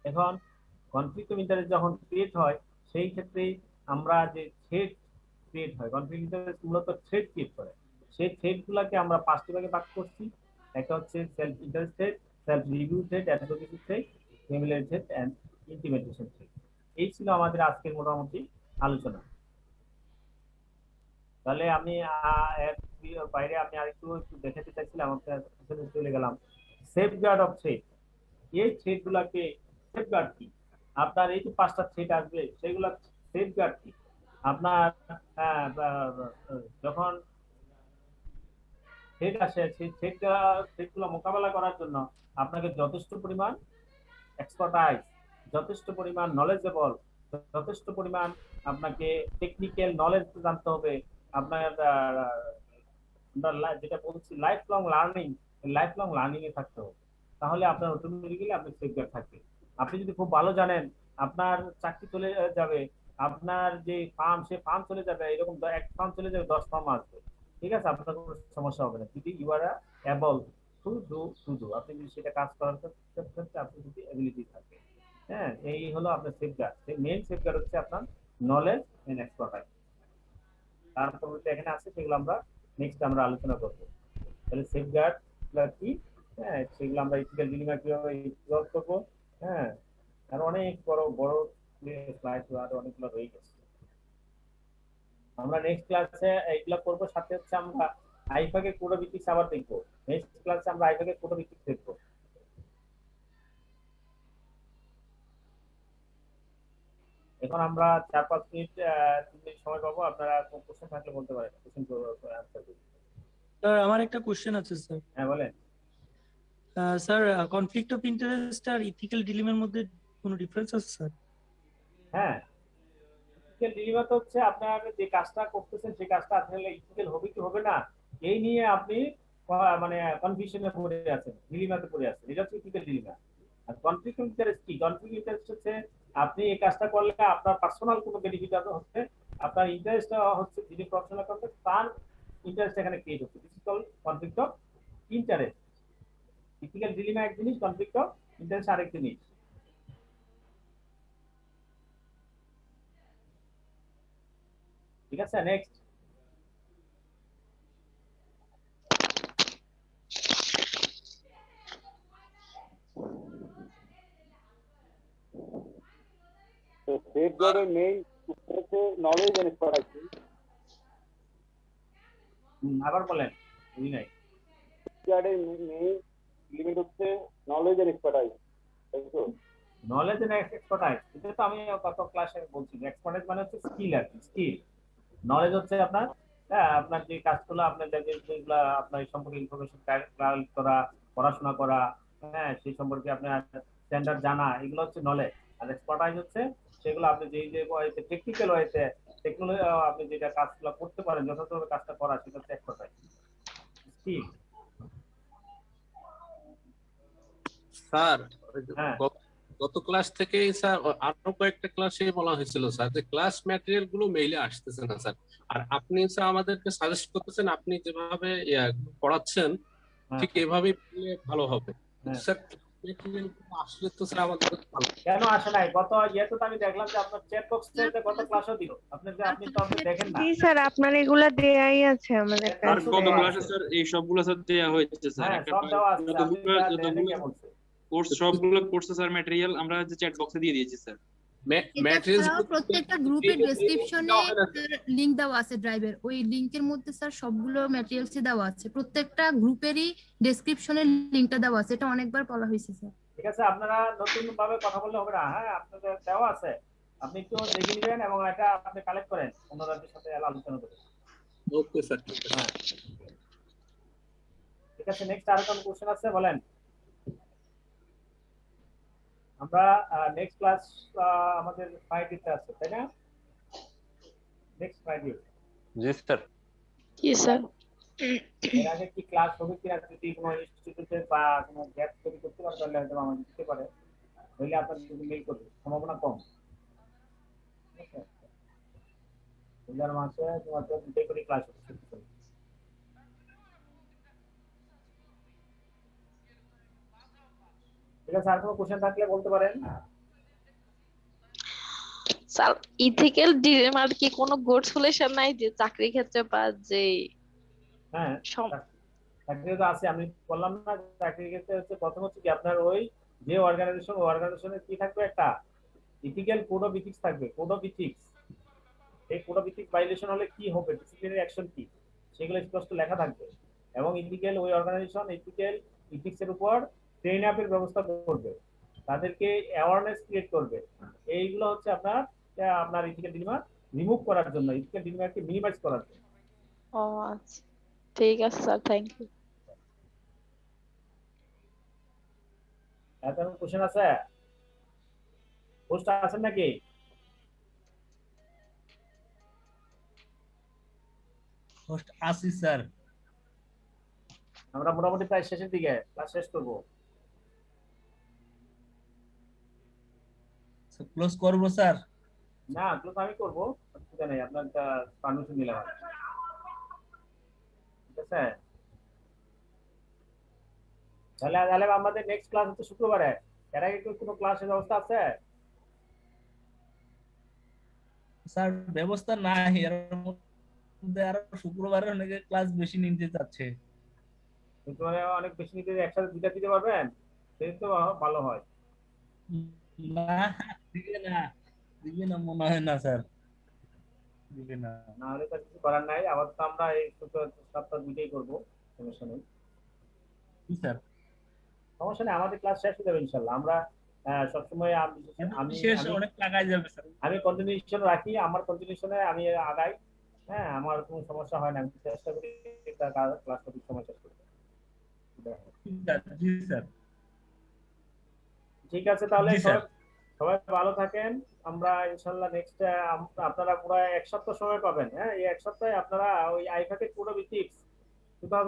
এখন কনফ্লিক্ট অফ ইন্টারেস্ট যখন ক্রিয়েট হয় সেই ক্ষেত্রে আমরা যে থ্রেড ক্রিয়েট হয়, কনফ্লিক্ট ইন্টারেস্ট মূলত থ্রেড ক্রিয়েট করে। সেই থ্রেড গুলাকে আমরা পাঁচটি ভাগে ভাগ করছি। একটা হচ্ছে self interest threat, self review threat, advocacy threat, family threat and intimidation threat. এই ছিল আমাদের আজকের মোটামুটি আলোচনা। তাহলে আমি বাইরে আমি আরেকটু দেখাতে চাইছিলাম, আপনার চলে গেলাম। সেফগার্ড অফ থ্রেড, এই থ্রেড গুলাকে সেফগার্ড কি? আপনার এই যে পাঁচটা থ্রেড আসবে সেগুলা সেফগার্ড কি? আপনার যখন থ্রেড আসে সেই থ্রেডগুলো মোকাবেলা করার জন্য আপনাকে যথেষ্ট পরিমাণ এক্সপার্টাইজ, যথেষ্ট পরিমাণ নলেজেবল, যথেষ্ট পরিমাণ আপনাকে টেকনিক্যাল নলেজ জানতে হবে। আপনার যেটা বলছি lifelong learning, lifelong learning এ থাকতে হবে, তাহলে আপনার অটোমেটিক্যালি আপনি সেফগার্ড থাকবে। আপনি যদি খুব ভালো জানেন, আপনার চাকরি চলে যাবে, আপনার যে ফার্ম সে ফার্ম চলে যাবে, এরকম এক ফার্ম চলে যাবে 10 ফার্ম আসবে, ঠিক আছে, আপনার কোনো সমস্যা হবে না যদি you are able to do, আপনি যদি সেটা কাজ করার ক্ষেত্রে আপনি যদি এবিলিটি থাকে। হ্যাঁ, এই হলো আপনার সেফগার্ড। মেইন সেফগার্ড হচ্ছে আপনার নলেজ এন্ড এক্সপার্টাইজ। তারপর এখানে আছে সেগুলো আমরা নেক্সট আমরা আলোচনা করব। তাহলে সেফগার্ড কি, হ্যাঁ, সেগুলো আমরা ইথিক্যাল ডিলেমা কিভাবে সলভ করব। হ্যাঁ, আর অনেক বড় বড় স্লাইড আর অনেকগুলো রয়ে গেছে। আমরা নেক্সট ক্লাসে এইগুলা করব, সাথে হচ্ছে আমরা আইফাকে কোড ভিত্তিক আবার দেখব। নেক্সট ক্লাসে আমরা আইফাকে কোড ভিত্তিক দেখব। এখন আমরা 4-5 মিনিট 3 মিনিট সময় পাবো, আপনারা কোশ্চেন থাকলে বলতে পারেন, কোশ্চেন আনসার দিন। স্যার আমার একটা কোশ্চেন আছে স্যার। হ্যাঁ বলেন। স্যার কনফ্লিক্ট অফ ইন্টারেস্ট আর ইথিক্যাল ডিলেমার মধ্যে কোনো ডিফারেন্স আছে স্যার? হ্যাঁ, ইথিক্যাল ডিলেমা তো হচ্ছে আপনার যে কাজটা করতেছেন সেই কাজটা আসলে ইথিক্যাল হবে কি হবে না এই নিয়ে আপনি মানে কনফিউশনে পড়ে আছেন, ডিলেমাতে পড়ে আছেন, এটা হচ্ছে ইথিক্যাল ডিলেমা। আর কনফ্লিক্ট অফ ইন্টারেস্ট কি? কনফ্লিক্ট অফ ইন্টারেস্ট হচ্ছে আপনি এই কাজটা করলে আপনার পার্সোনাল কোনো বেনিফিট হচ্ছে, আপনার ইন্টারেস্ট হচ্ছে যিনি প্রফেশনাল করতে তার ইন্টারেস্ট এখানে ক্রিয়েট হচ্ছে। This is called conflict of interest. Ethical dilemma এক জিনিস, কনফ্লিক্ট অফ ইন্টারেস্ট আরেক জিনিস। ঠিক আছে, নেক্সট। So safeguard main হচ্ছে নলেজ এন্ড এক্সপার্টাইজ। আবার বলেন, বুঝি নাই। safeguard মেইন লিমিট হচ্ছে নলেজ এন্ড এক্সপার্টাইজ, তাই তো? নলেজ এন্ড এক্সপার্টাইজ, এটা তো আমি গত ক্লাসে বলছি। এক্সপার্টাইজ মানে হচ্ছে স্কিল আর কি, স্কিল। নলেজ হচ্ছে আপনার আপনার যে কাজগুলো আপনার যেগুলো আপনার এই সম্পর্কে ইনফরমেশন কালেক্ট করা, পড়াশোনা করা, হ্যাঁ সেই সম্পর্কে আপনার স্ট্যান্ডার্ড জানা, এগুলো হচ্ছে নলেজ। আর এক্সপার্টাইজ হচ্ছে সেগুলো আপনি যে ওয়েতে টেকনিক্যাল ওয়েতে টেকনোলজি আপনি যেটা কাজগুলো করতে পারেন যথাযথভাবে কাজটা করা, সেটা হচ্ছে এক্সপার্টাইজ, স্কিল। স্যার হ্যাঁ গত ক্লাস থেকে স্যার আরো কয়েকটা ক্লাসে বলা হয়েছিল স্যার যে ক্লাস ম্যাটেরিয়াল গুলো মেইলে আসতেছে না স্যার, আর আপনি স্যার আমাদেরকে সাজেস্ট করতেছেন আপনি যেভাবে পড়াচ্ছেন ঠিক এভাবেই পড়লে ভালো হবে স্যার। ম্যাটেরিয়াল আসলে তো স্যার আমাদের ভালো। কেন আসে নাই? গত ইয়েতে তো আমি দেখলাম যে আপনার চ্যাট বক্সে গত ক্লাসও দিল, আপনি তো আপনি দেখেন না। জি স্যার, আপনার এগুলা দেয়াই আছে আমাদের আর কাছে। গত ক্লাসে স্যার এই সবগুলো স্যার দেয়া হয়েছে স্যার। হ্যাঁ একটা সব দেওয়া আছে, আপনি যতগুলো কোর্স সবগুলো কোর্সে স্যার ম্যাটেরিয়াল আমরা যে চ্যাট বক্সে দিয়ে দিয়েছি স্যার। এছাড়াও প্রত্যেকটা গ্রুপের ডেসক্রিপশনে লিংক দেওয়া আছে ড্রাইভের, ওই লিংকের মধ্যে স্যার সবগুলো ম্যাটেরিয়ালস দেওয়া আছে, প্রত্যেকটা গ্রুপেরই ডেসক্রিপশনে লিংকটা দেওয়া আছে, এটা অনেকবার বলা হয়েছে স্যার। ঠিক আছে, আপনারা নতুন ভাবে কথা বললে হবে না। হ্যাঁ আপনাদের দেওয়া আছে, আপনি একটু দেখে নেবেন এবং এটা আপনি কালেক্ট করেন, অন্যদের সাথে আলোচনা করবেন। Okay sir. হ্যাঁ ঠিক আছে, নেক্সট আর কোন কোশ্চেন আছে বলেন। আমরা নেক্সট ক্লাস আমাদের ফ্রাইডেতে আছে, তাই না? Next Friday. জি স্যার। জি স্যার। এর আগে কি ক্লাস হবে কিনা, যদি কোনো ইনস্টিটিউটে বা কোনো গ্যাপ তৈরি করতে পারে তাহলে হয়তো আমাদের দিতে পারে, হইলে আপনার যদি মেইল করবে, সম্ভাবনা কম। ঠিক আছে, এর মাসে তোমাদের দুটো করে ক্লাস হচ্ছে। ঠিক আছে, আর কোনো কোশ্চেন থাকলে বলতে পারেন। স্যার ইথিক্যাল ডিলেমার কি কোনো গুড সলিউশন নাই যে চাকরি ক্ষেত্রে বা যে? হ্যাঁ চাকরি তো আছে, আমি বললাম না চাকরির ক্ষেত্রে হচ্ছে প্রথম হচ্ছে কি আপনার ওই যে অর্গানাইজেশনের কি থাকবে, একটা ইথিক্যাল কোড অফ ইথিক্স থাকবে, কোড অফ ইথিক্স। এই কোড অফ ইথিক্স ভাইলেশন হলে কি হবে, ডিসিপ্লিনারি অ্যাকশন কি, সেগুলো স্পষ্ট লেখা থাকবে। এবং ইথিক্যাল ওই অর্গানাইজেশন ইথিক্যাল ইথিক্স এর উপর ট্রেন আপের ব্যবস্থা করবে, তাদেরকে অ্যাওয়ারনেস ক্রিয়েট করবে। এইগুলো হচ্ছে আপনার ইথিক্যাল ডিলেমা রিমুভ করার জন্য, ইথিক্যাল ডিলেমাকে মিনিমাইজ করার জন্য। ও আচ্ছা ঠিক আছে স্যার, থ্যাংক ইউ। এখন কোশ্চেন আছে? পোস্ট আছেন নাকি? পোস্ট আসি স্যার। আমরা মোটামুটি প্রায় শেষের দিকে ক্লাস শেষ করব। ক্লোজ করব স্যার? না ক্লোজ আমি করব, অসুবিধা নেই, আপনার পারমিশন নিলাম। ঠিক আছে, তাহলে আমাদের নেক্সট ক্লাস হচ্ছে শুক্রবারে। এর আগে কি কোনো ক্লাসের ব্যবস্থা আছে? স্যার ব্যবস্থা নাই, এর মধ্যে আর শুক্রবারে অনেকে ক্লাস বেশি নিতে চাচ্ছে। শুক্রবারে অনেক বেশি নিতে, একসাথে দুইটা দিতে পারবেন, সেটা তো ভালো হয়। না দিবে না মনে হয় না স্যার, দিবে না। না হলে তো কিছু করার নাই, আবার তো আমরা এই সপ্তাহ দুইটাই করবো, সমস্যা নেই। স্যার সমস্যা নেই, আমাদের ক্লাস শেষ হয়ে যাবে ইনশাল্লাহ। আমরা হ্যাঁ সবসময় আমি শেষ অনেক লাগাই যাবে স্যার। আমি কন্টিনিউশন রাখি, আমার কন্টিনিউশনে আমি আগাই। হ্যাঁ আমার কোনো সমস্যা হয় না, আমি চেষ্টা করি একটা ক্লাস টপিক সময় শেষ করতে। জি স্যার। ঠিক আছে তাহলে জি স্যার। সবাই ভালো থাকেন। আমরা ইনশাআল্লাহ নেক্সট আপনারা পুরো এক সপ্তাহ সময় পাবেন। হ্যাঁ এই এক সপ্তাহে আপনারা ওই আইফাকে পুরো বেসিক্স 2000